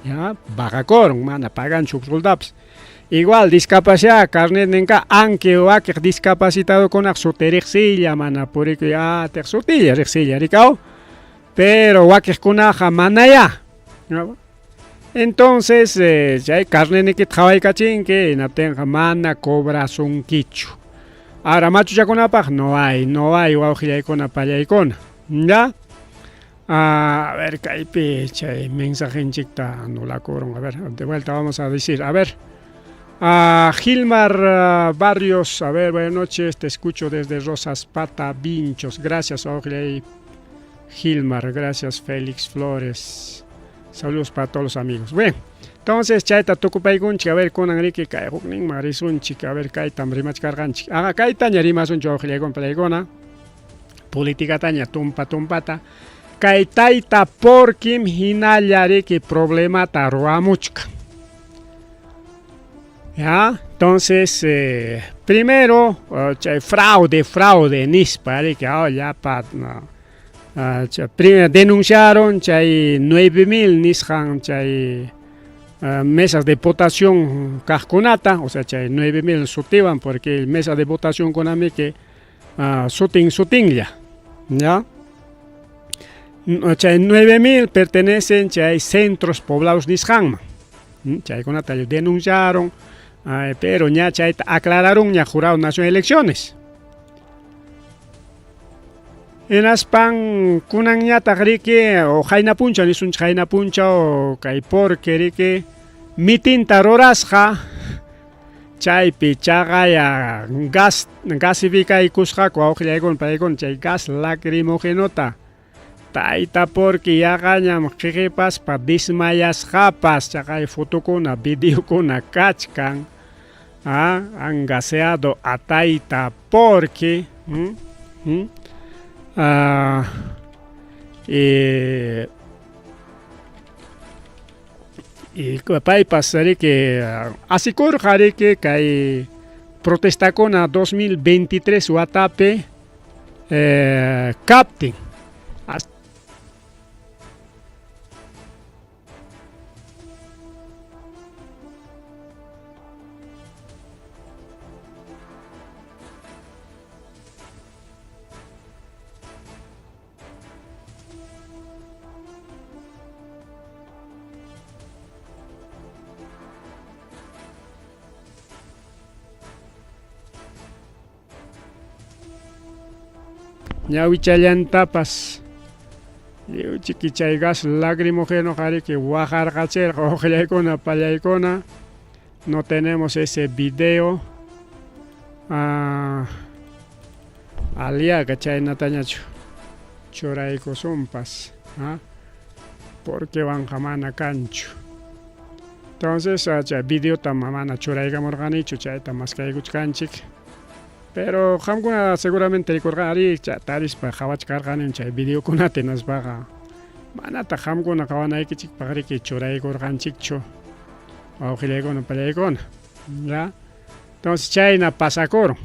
Ya, bajacor, mana pagan chuksuldaps. Igual discapacidad, carnet nenka, aunque wakir discapacitado con axoterexilla, mana por que ya texotilla, rexilla, ricao. Pero wakir con aja manaya. Entonces, ya hay carne ne que trabaja cachín que na tenga mana cobra son quichu. Ahora macho ya con apag no hay, wauji con apaya con. ¿Ya? A ver, caipe, chay, mensaje en chicta, no la cobran. A ver, de vuelta vamos a decir, a ver. Gilmar Barrios, a ver, buenas noches, te escucho desde Rosas Pata Vinchos. Gracias, Ogle Gilmar, gracias, Félix Flores. Saludos para todos los amigos. Bueno, entonces, chaita tukupaigunchi, a ver, con Enrique Kaihukning, Marisunchi, a ver, Kaitan, Rimach Carganchi. Haga Kaitan, Yarimasuncho, Ogle con Pelegona. Política taña, tumpata. Kaitaita porkim hinallare que problema taruamuchka. ¿Ya? Entonces, primero, fraude, nispa, que ya denunciaron 9.000 nishan, mesas de votación casconata, o sea, 9.000 sutivan, porque mesa de votación con a mí que sutin ya. 9.000 pertenecen a centros poblados nishan, con denunciaron. Pero ya aclararon, ya jurado nacional elecciones. En Aspan, kunan ya tagrike o jaina puncha, ni sun jaina puncha o kaipor kerike mitin tarorasja, chay pichaga ya gasifica y kusja, cuauja con paikon chay gas lacrimogenota. Taita porque ya gañam jejepas pa dismayas japas, chay foto con a video con a kachkan. Han gaseado a Taita porque y pai pasaré que así corjaré que cae protesta con a 2023 Watape captain. Ñawichayan tapas chiquichay gas lacrimógeno jare que guajar gacher ojellaicona pallaicona. No tenemos ese video. Alia cachay natañacho choraico zumpas, porque van jamana cancho. Entonces video tamamana choraiga morganicho chay tamascaiguch canchic. Pero hamguna seguramente recordari taris pa hawach kargan chay video kunate nas baga manata hamguna kawanay kichik pagri que choray gorgan chikcho o gilegon palegon ya. Entonces chay na pasacor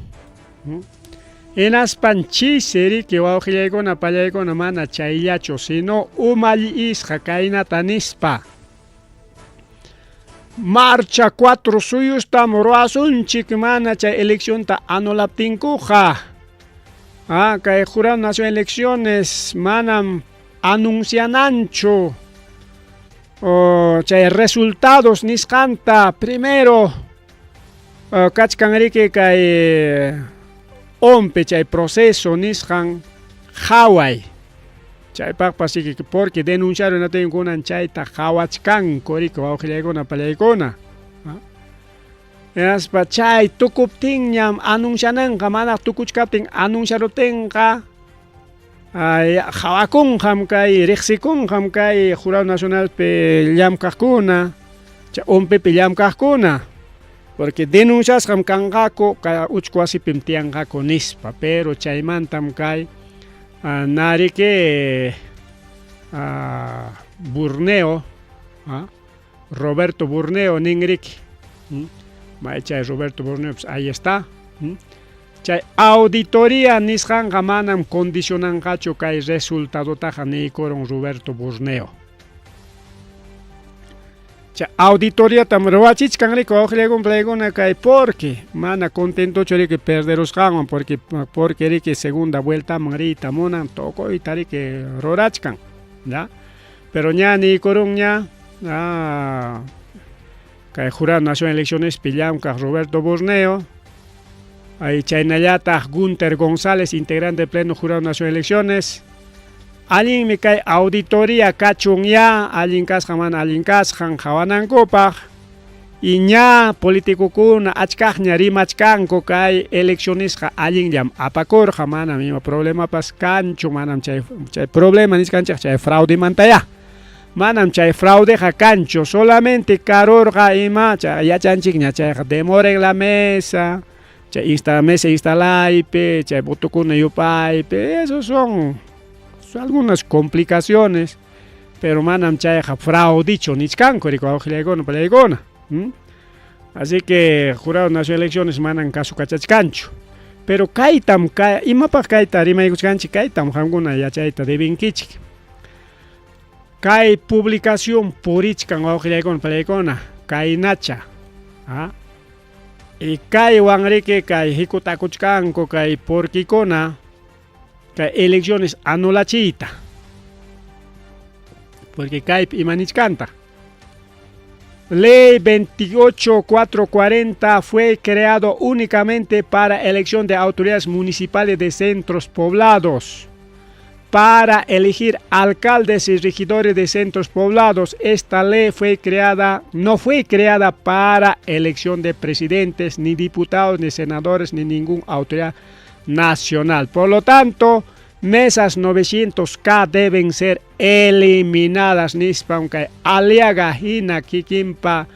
en aspanchi seri que wa gilegon apalegon mana chayacho sino umali is hakaina tanispa. Marcha 4 suyos tamoroasun chikmana cha elección ta anolaptinkuja. Que jurado nacional elecciones manam anuncianancho. Chay resultados niskanta primero. Kachkanrike kay ompe chay proceso niskan Hawaii. Chay pakpasiki porque denunciaron a tengunan chay ta hawachkan koriko aujilegona palaikona. Aspa chay tukuptin ñam anuncianan kamana tukuchkaptin anunciarotenga Hawakunham kay riqsikunham kay Jurado Nacional pe llamkaqkuna cha ompepi llamkaqkuna porque denunciasqam kanqaku kay uchku wasipim tiyanqaku nispa pero chaymantam kay narike Burneo Roberto Burneo ningriki chay Roberto Burneo pues ahí está. Chay auditoría nisqanqa manam condicionanqachu kay resultadotaqa niykuron Roberto Burneo. Chay auditoría tam ruwachichkanriku awqriykuna kay porque mana contentochu riki perderusqanwan porque riki segunda vueltaman riyta munan tokoyta riki rurachkan, ¿ya? Pero ña niykurun ña kay Jurado Nacional Elecciones pillamkaq Roberto Burneo. Ahí chaynallataq Gunter González, integrante del Pleno Jurado Nacional Elecciones. Allin mi kay auditoría kachun ya, allin kasqan mana allin kasqan hawanankupaq. Y ña politikukuna achkaqña rimachkanku kay eleccionesqa allinllam apakurqa mana ima problema pas kanchu manam chay problema niskanchik chay fraude mantaya. Manam chay fraudeqa kanchu, solamente karurqa ima chay yachanchikña chay demora en la mesa. Chay mesa instalaype, chay botukuna yupaype, esos son algunas complicaciones, pero manam chayqa fraudicho nichkanku riku awqriykuna palaykuna. Así que Jurado Nacional de Elecciones manam caso kachachkanchu. Pero kaytam imapaq kayta rimaykuskanchik kaytam qamkuna yachayta debinkichik. Kay publicación purichkan awqriykuna palaykuna kaynacha. Y kay wanriki kay hikutakuchkanku kay porkikuna kay elecciones anulachita. Porque kay imanichkanta. Ley 28440 fue creado únicamente para elección de autoridades municipales de centros poblados. Para elegir alcaldes y regidores de centros poblados, esta ley no fue creada para elección de presidentes, ni diputados, ni senadores, ni ninguna autoridad nacional. Por lo tanto, mesas 900K deben ser eliminadas. Nispa aunque aliaga hina kikimpa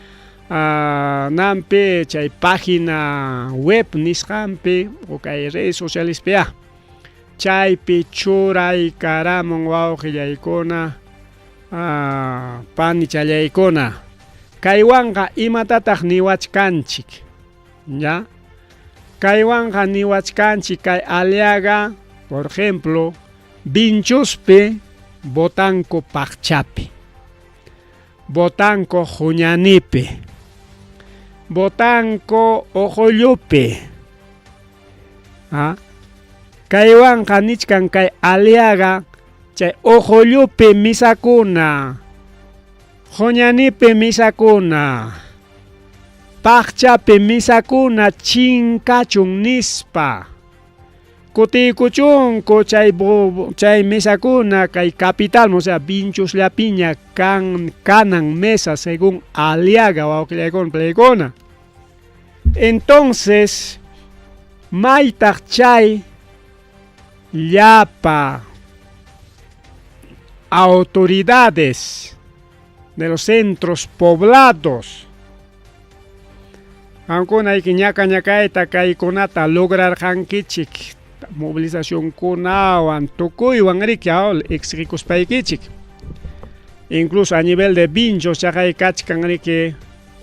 nampe chay página web nisqampi o kay redes sociales pea. Chaypi churay karamon wawqillaykuna pani challaykuna kaywanqa imatataq niwachkanchik, ya kaywanqa niwachkanchik kay aliaga por ejemplo Vinchuspi botanko paqchapi, botanko huñanipi, botanko ojoyupi, kaywanqa nichkan kay aliaga chay ojoyupi misakuna, huñanipi misakuna, paqchapi misakuna chinkachun nispa kutikuchunku chay mesakuna kay capital, o sea Vinchuslapiña kanan mesa según aliaga wawqillaykuna palaykuna. Entonces maytaq chay llapa autoridades de los centros poblados ankuna ayki ñaka ñakayta kaykunata lograrqankichik movilización kunawan tukuywan riki exricuspaykichik. Incluso a nivel de Vinchos chaqay kachkan riki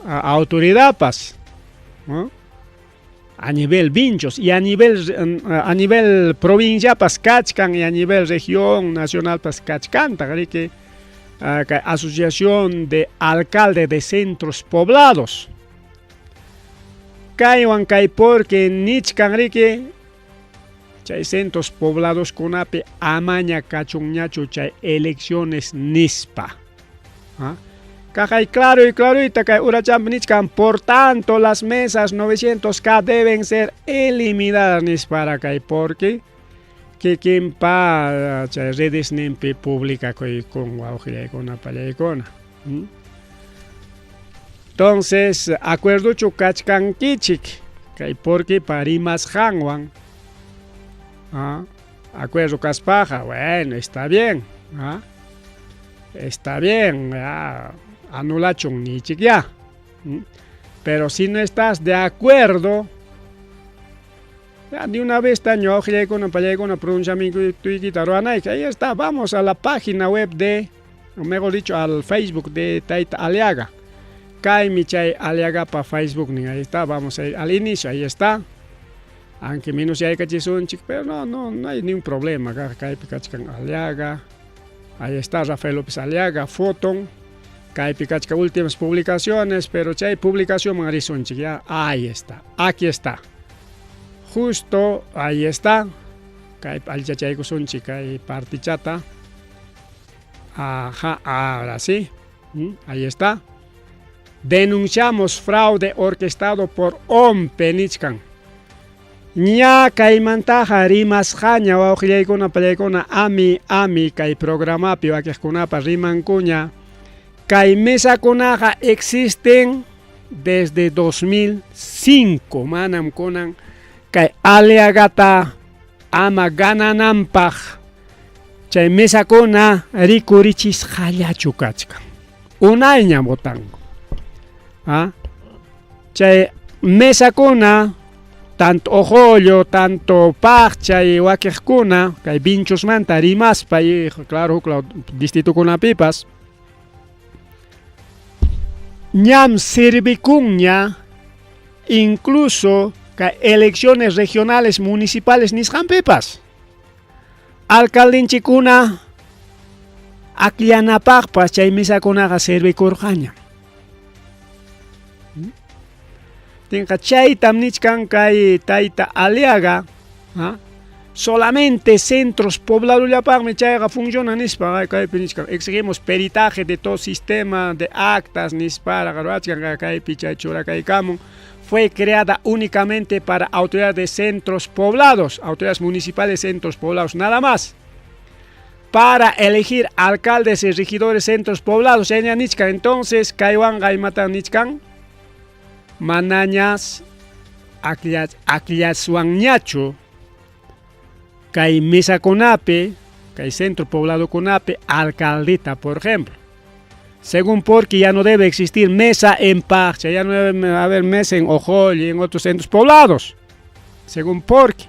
autoridadpas, ¿no? A nivel Vinchos y a nivel provincia pas kachkan y a nivel región nacional pas kachkanta riki asociación de alcaldes de centros poblados. Kaywan kay porque nichkan riki chay centros poblados kunapi amaña kachunñachu chay elecciones nispa. Kajay claro y clarita kay urachampi nichkan, por tanto las mesas 900K deben ser eliminadas nispara kay porque kikinpa chay redes nimpi publica con wawqillaykuna pallaykuna. Entonces acuerdo chu kachkankichik kay porque parimas hanwan acuerdo caspaja, bueno, está bien, ¿ah? Está bien, anulación ni chiquia. Pero si no estás de acuerdo, ya de una vez taño con una pronunciamiento y ahí está, vamos a la página web de, o mejor dicho, al Facebook de Taita Aliaga. Kai Michay Aliaga para Facebook, ahí está, vamos a ir al inicio, ahí está. Aunque menos ya hay cachizón, pero no hay ningún problema. Acá hay Picachcan Aliaga. Ahí está Rafael López Aliaga, Fotón. Acá hay Picachca últimas publicaciones, pero ya hay publicación Marizón, ya ahí está. Aquí está. Justo ahí está. Acá hay Alchachaico Sonchica y Partichata. Ajá, ahora sí. Ahí está. Denunciamos fraude orquestado por Penichcan. Nya kay mantaja rimas jaña wawqillaykuna pallaykuna ami kay programapi wakiqkunapa rimankuña kay mesakunaqa existen desde 2005 manam kunan kay aliagata ama ganananpaq chay mesakuna rikurichis hallachu kachkan unayña botanku chay mesakuna tanto ojollo, tanto parcha y wakiqkuna, kay vinchos manta rimaspa y claro, distrito kuna pipas. Ñam servicuña incluso kay elecciones regionales municipales nisqan pipas. Alcaldinchikuna aklianapaqpas chay misakunaqa servikurqaña. Tenga chaytam nichkan kay Taita Aliaga, solamente centros poblados llapaqmi chayqa funciona nispa kaypi nichkan exigimos peritaje de todo sistema de actas nispara qarwachkan kaypi chay churakaykamun fue creada únicamente para autoridades de centros poblados, autoridades municipales de centros poblados, nada más. Para elegir alcaldes y regidores de centros poblados, entonces kaywanqa imatan nichkan manañas akllasuanñachu kay mesakunapi kay centro poblado kunapi alcaldita, por ejemplo, según porque ya no debe existir mesa en Parcha, ya no debe haber mesa en Ojol y en otros centros poblados, según porque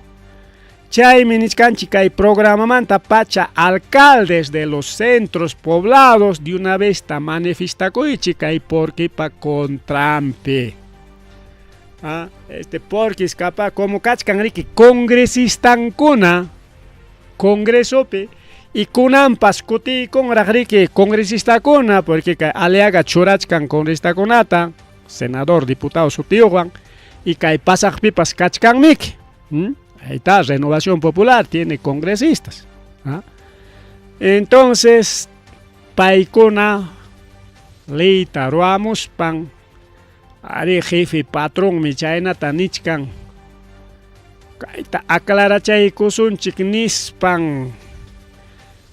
chay minichkanchi kay programa manta pacha alcaldes de los centros poblados de una vez ta manifestakuichi kay porque pa contrampe. Porque escapa como kachkan riki congresistan congresope y kunampas kuti con riki congresista kuna porque aliaga churachkan congresista kunata senador diputado sutiuwan y kay pasaj pipas kachkan miki. Ahí está, Renovación Popular tiene congresistas. Entonces paikuna leita ruamos pan ari jefe patrón mi chayna tanichkan kaita aclara chay kusunchik nispan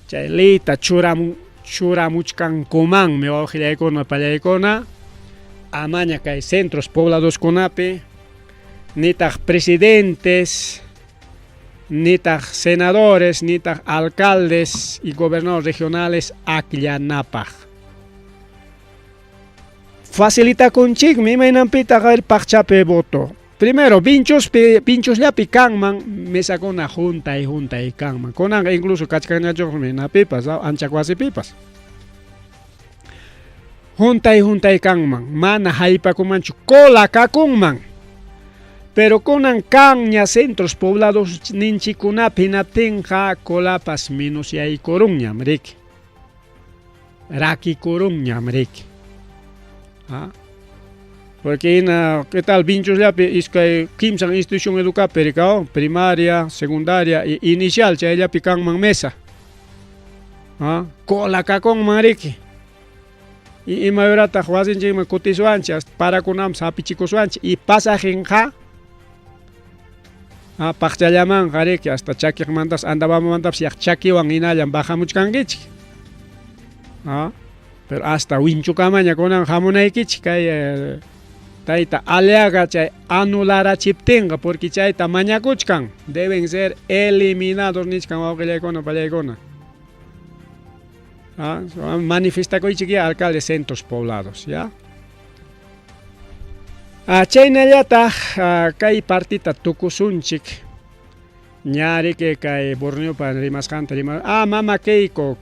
chay leita churamuchkan kuman me wajillaykuna pallaykuna amaña kay centros poblados kunapi nitaq presidentes nitaq senadores nitaq alcaldes y gobernadores regionales akillanapaq facilita kunchikmi maynampita el paqchapi voto. Primero, pinchos llapi kanman, mesakuna junta y kanman. Konan incluso kachkanachokmi na pipas, anchakwasi pipas. Junta y kanman, mana haypakumanchu kola kakunman. Pero konan kanña centros poblados ninchikunapi naptinqa kolapas minus yay korunñam riki. Raki korunñam riki. Porque ¿qué tal? Vinchos ya es que kimsan institución educativa, primaria, secundaria e inicial, ya ella pican man mesa. Cola cacón mariki. Y mayorata juazen jima cotizuanchas para kunam sapi chicosuanch y pasajenja. Pachalaman jareki hasta chaki mandas andaba mandas si chaki wan inayan baja muchkangichi. Pero hasta winchu kamaña konan jamonaikichi kay Taita aliaga chay anulara chiptinga porque chayta mañakuchkan deben ser eliminados nichkan wawqillaykuna pallaykuna. Manifestakuychik alcalde centros poblados, ya. Chaynallataq kay partita tukusunchik ñari que kay Borneopa rimasqanta mama Keiko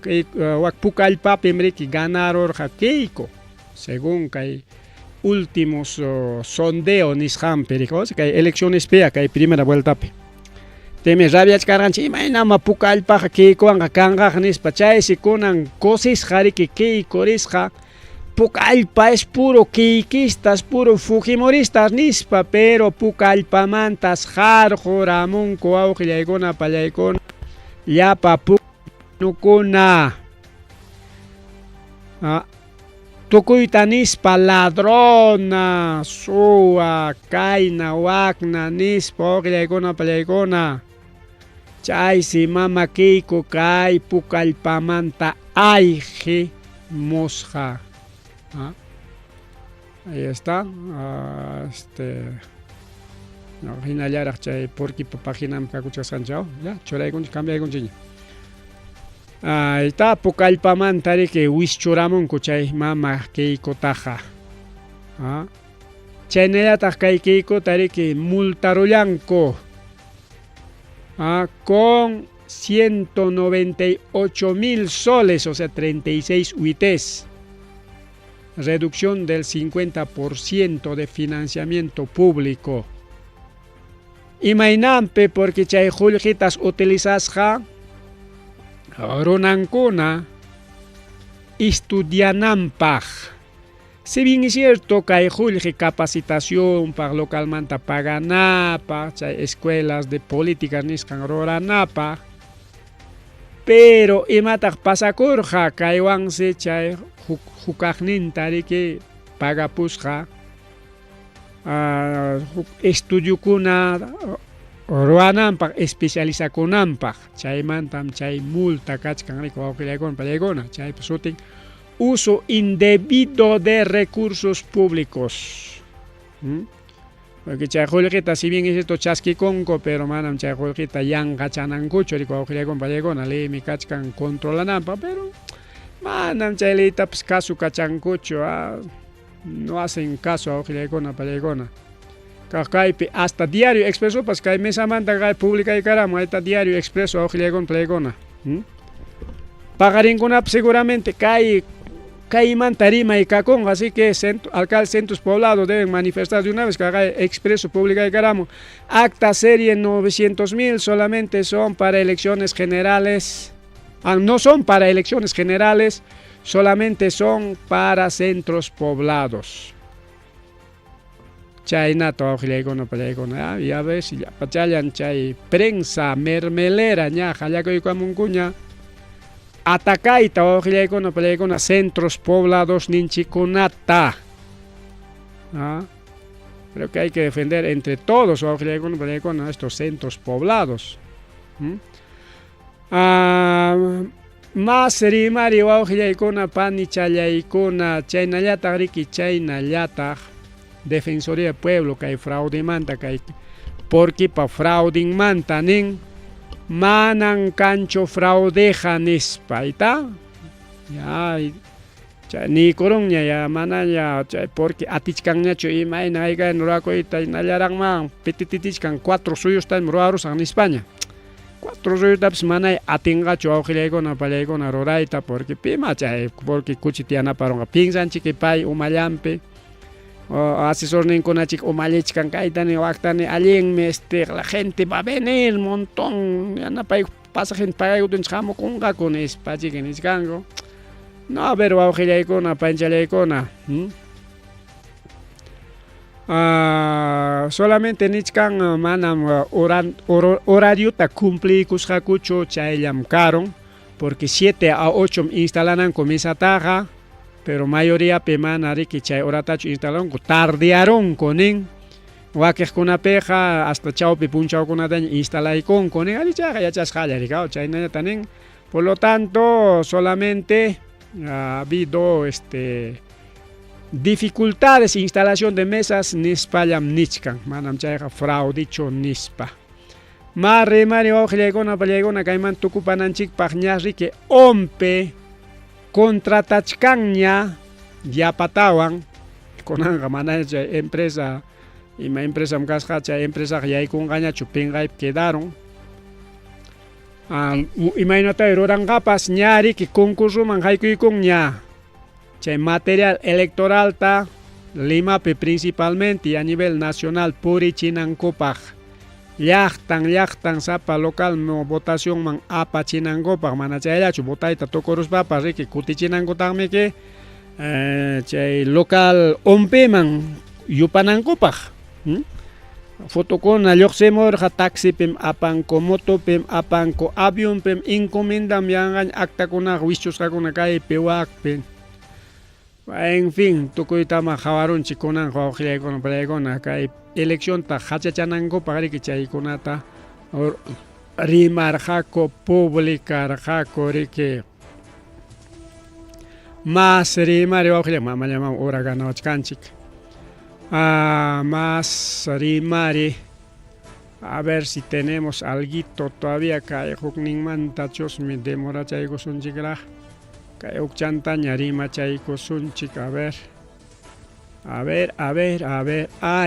wak Pucallpapim riki ganarorqa Keiko según kay últimos sondeo nisqanpi rikos kay elecciones pia kay primera vueltapi temi rabiachkarqanchik imaynama Pucallpaqa Keikowanqa kanqaq nispa chaysi kunan cosisqa riki Keiko risqa Pucallpa es puro keikistas, puro fujimoristas nispa, pero Pucallpamantas jarjoramunku wawqillaykuna pallaykuna llapa pukunukuna tukuyta nispa ladrona, suwa, kayna, wakna nispa wawqillaykuna pallaykuna chaysi mama Keiko kay Pucallpamanta ayqi musqa. Ahí está. Hinallaraq chay porque página kakuchasqanchau ya churaykunchik cambiaykunchik. Ahí está Pucallpamanta riki wischuramunku chay mama Keikotaqa. Chaynallataq kay Keikota riki multarullanku con 198,000 soles, o sea 36 UITs. Reducción del 50% de financiamiento público. Imaynampi porque chay qullqitas utilizasqa runankuna estudiananpaq. Si bien es cierto kay qullqi capacitación para localmanta paganapaq, chay escuelas de políticas nisqan ruranapaq, pero imataq pasakurqa kaywansi chay hukaqninta riki pagapusqa estudiokuna ruwananpaq especializakunanpaq chaymantam chay multa kachkan riki wawqillaykuna pallaykuna chay sutin uso indebido de recursos públicos. Porque chay qullqita si bien es esto chaskikunku pero manam chay qullqita yanqachanankuchu riki wawqillaykuna pallaykuna leymi kachkan controlananpaq pero manam chaylaytapas caso kachankuchu no hacen caso wawqillaykuna pallaykuna kaypi hasta Diario Expreso pas kay mesamanta kay publicaykaramun ayta Diario Expreso wawqillaykuna pallaykuna pagarinkunapas seguramente kaymanta rimay kakun, así que alcaldes centros poblados deben manifestar de una vez que Expreso publicaykaramun acta serie 900,000 solamente son para elecciones generales. No son para elecciones generales, solamente son para centros poblados. Chaynata wawqillaykuna pallaykuna ya ves ya pachayan chay prensa mermelera ña qallakuykamunkuña atacayta wawqillaykuna pallaykuna centros poblados ninchikunata. Creo que hay que defender entre todos wawqillaykuna pallaykuna estos centros poblados. Mas rimari wawqillaykuna pani challaykuna chaynallataq riki chaynallataq Defensoría del Pueblo kay fraudemanta kay porquipa fraudinmanta nin manan kanchu fraudeja nispa ita ya ni kurunña ya mana ya porque atichkanñachu imayna ayga nurakuyta inallaranman pititichkan 4 suyustan ruarusan en España 4 suyutapas manay atingachu wawqillaykuna pallaykuna rurayta porque pima chay porque kuchitianaparonqa pinsanchik pay umallampi asesor ninkunachik umallichkan kaytani waktani allinmi la gente va a venir un montón yanapay pasa gente pagaykutinchik hamukunqaku nispa chiki niskanku no a ver wawqillaykuna panchallaykuna solamente nichkan manam horariota cumplikusqakuchu chayllam karon porque 7 a 8 instalananku mesataqa pero mayoría pemana riki chay horatachu instalanku tardearonku nin wakiqkunapiqa hasta chawpi punchawkunataña instalaykunku nin alichaqa yachasqalla rikaw chaynallata nin por lo tanto solamente ha habido dificultades instalación de mesas nispallam nichkan manam chayqa fraudicho nispa mari oqllaykuna pallaykuna kayman tukupananchikpaq ña riki ompe contratachkanña yapatawan kunanqa mana chay empresa ima empresam kasqa chay empresaqa yaykunqañachu pinqaypi quedaron imaynatay ruranqapas ña riki concursuman haykuykunña chay material electoralta Limapi principalmente a nivel nacional purichinankupak llaqtan sapa local no votación man apachinankupak mana chayllachu votayta tukuruspapas riki kutichinankutakmiki chay local ompeman yupanankupaq fotokuna lluqsimurqa taxipim apanku motopim apanku avionpim encomendam yanqaña actakunaqa wischusqakuna kaypi waqpi. En fin, tukuytama hawarunchik kunan wawqillaykuna palaykuna kay eleccionta hachachanankupak riki chaykunata rimarqaku publicarqaku riki mas rimari wawqillayku mamallaman hora ganawachkanchik más rimari a ver si tenemos alguito todavía kay hukninmantachusmi demorachaykusunchikraq kay ukchantaña rimachaykusunchik a ver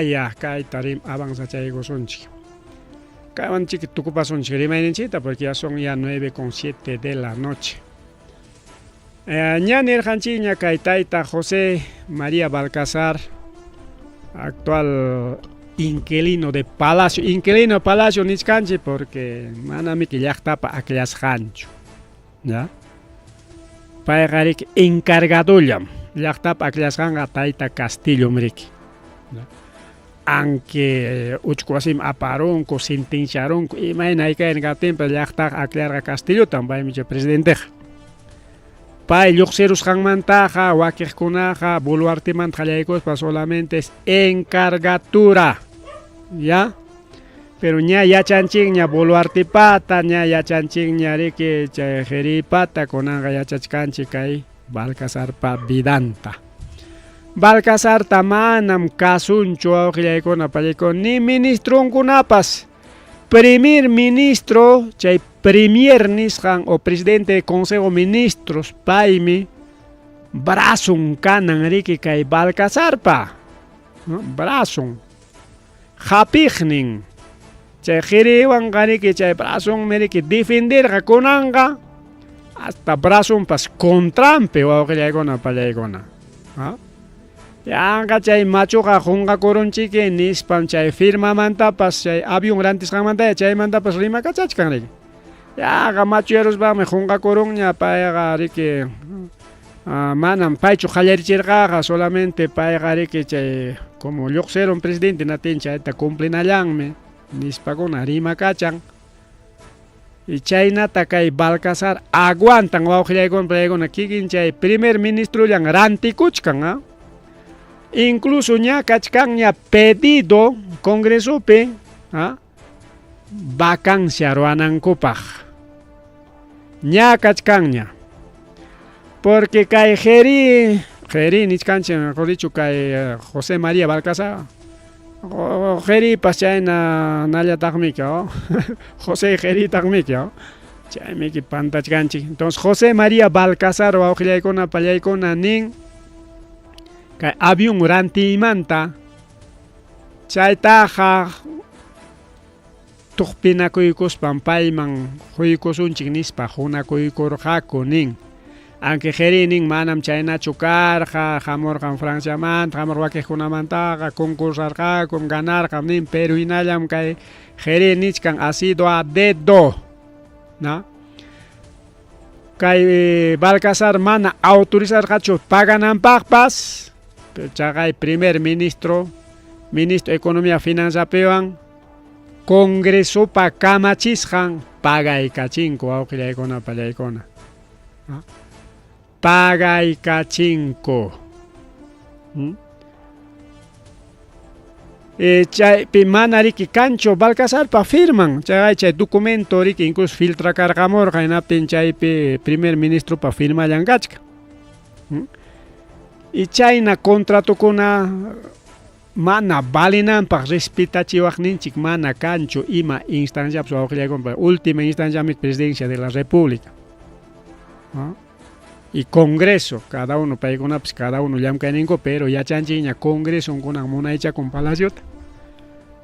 ya kayta avanzachaykusunchik kaymanchik tukupasunchik rimayninchikta porque ya son ya 9:07 de la noche ña nirqanchikña kay tayta José María Balcazar actual inquilino de Palacio niskanchik porque manamiki llaqtapa akllashqanchu ya payqa riki encargadullam llaqtapa akllashqanqa tayta Castillo riki aunque uchkuwasim aparunku sentenciarunku imayna haykayninkatinpas llaqtaqa aklarqa Castillotam paymi presidenteqa pay lluqsirusqanmantaqa wakiqkunaqa boluartimanta qallaykuspa solamente es encargatura ya pero ña yachanchikña boluartipata ña yachanchikña riki chay qhiripata kunanqa yachachkanchik kay Balcazarpa vidanta Balcazarta manam kasunchu wawqillaykuna pallaykuna ni ministrunkunapas primer ministro chay premier nisqan o presidente de consejo ministros paymi brazun kanan riki kay Balcazarpa brazun hapiqnin chay qhiriwanqa riki chay brazunmi riki defenderqa kunanqa hasta brazunpas contrampi wawqillaykuna pallaykuna yanqa chay machuqa qunqakurunchiki nispam chay firmamantapas chay avión rantisqanmanta chaymantapas rimakachachkan riki yaqa machuyaruspaqmi qunqakurunña payqa riki manam paychu qallarichirqaqa solamente payqa riki chay como lluqsirun presidente natin chayta cumplinallanmi nispakuna rimakachan y chaynata kay Balcazar aguantan wawqillaykuna pallaykuna kikin chay primer ministrullan rantikuchkan incluso ña kachkanña pedido congresopi vacancia ruanankupaq ña kachkanña porque kay Geri niskanchik mejor dicho kay José María Balcazar Geripas chayna nallataqmiki José Geri taqmiki chaymiki pantachkanchik entonces José María Balcazar wawqillaykuna pallaykuna nin kay avión rantimanta chaytaqa tuqpinakuykuspam payman quykusunchik nispa hunakuykurqaku nin aunque Geri nin manam chaynachu karqa hamurqan Franciamanta hamur wakiqkunamantaqa concursarqakum ganarqam nin pero hinallam kay Geri nichkan ha sido a dedo kay Balcazar mana autorizarqachu pagananpaqpas chaqay primer ministro de economía finanza pewan congresopa kamachisqan pagaykachinku wawqillaykuna pallaykuna pagaykachinku chaypi mana riki kanchu Balcazarpa firman chay documento riki incluso filtrakarqamurqa hinaptin chaypi primer ministropa firmallan kachka y chayna contratukuna mana valinanpaq respetachiwaqninchik mana kanchu ima instanciapas wawqillaykunpa última instancia presidencia de la república, ¿no? Y congreso cada uno paykunapas cada uno llamkayninku pero yachanchikña congreso kunan munaychakun palaciota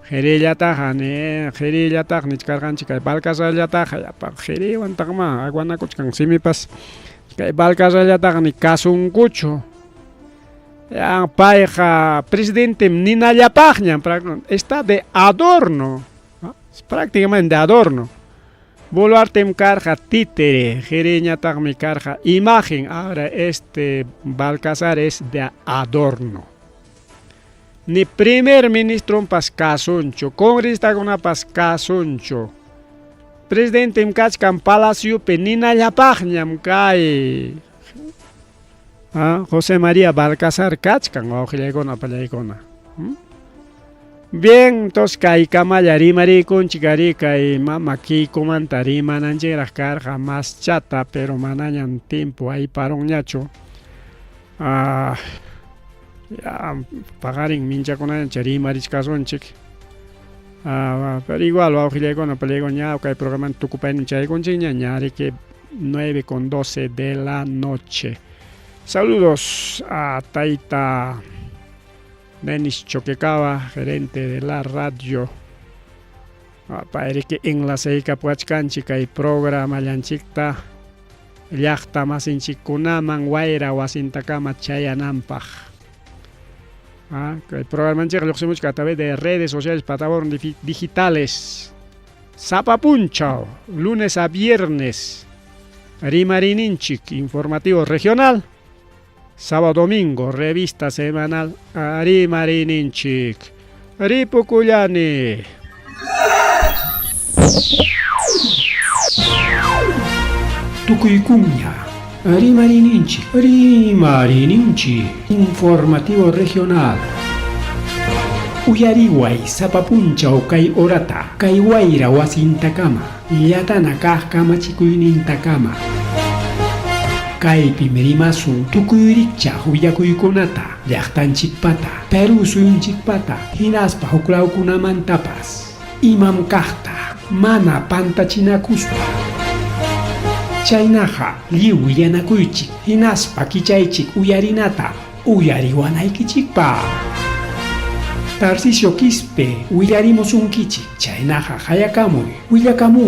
Gerillataq nichkarqanchik kay Balcazarllataq yapaq Geriwantaqma aguanakuchkan simipas kay Balcazarllataq ni kasunkuchu payqa presidente ninallapaqña está de adorno, ¿no? Prácticamente de adorno. Boluartem karqa títere, Geriñataqmi karqa imagen, ahora este Balcazar es de adorno. Ni primer ministro pas kasunchu, congresista kasunchu. Presidente kachkan palacio pe ninallapaqñam kay José María Balcazar kachkan wawqillaykuna pallaykuna. Bien, entonces kay kamalla rimarikunchik ari kay mamakiykumanta rimananchikraq karqa mas chata pero manañan tiempo ahí paronñachu. Pagarin minchakunaña rimarichkasunchik. Pero igual wawqillaykuna pallaykuna kay programa tukupaynin chaykunchikña ñari que 9:12 de la noche. Saludos a Taita Denis Choquecaba, gerente de la radio. Para que enlaceika puachkanchika y programa llanchikta llaqta masinchikunaman wayra wasintakama chayanampaq. El programa lo hacemos a través de redes sociales, plataformas digitales. Sapapunchao, lunes a viernes. Rimarininchik, informativo regional. Sábado domingo, revista semanal Rimarininchik. Ripukullani. Tukuykuña, Rimarininchik, informativo regional. Uyariway sapapunchaw kay orata, kay wayra wasintakama, yatana kaq kamachikuynintakama. Kay pimerimasun tukuyrichaq willakuykunata, llaqtanchikpata, Perú suyunchikpata, hinaspa huklawkunamantapas, imam kaqta, mana pantachinakuspa. Chaynaqa lliw willanakuychik, hinaspa kichaychik uyarinata, uyariwanaykichikpa. Tarcisio Quispe, willarimusunkichik, chaynaqa hayakamuy, willakamuy.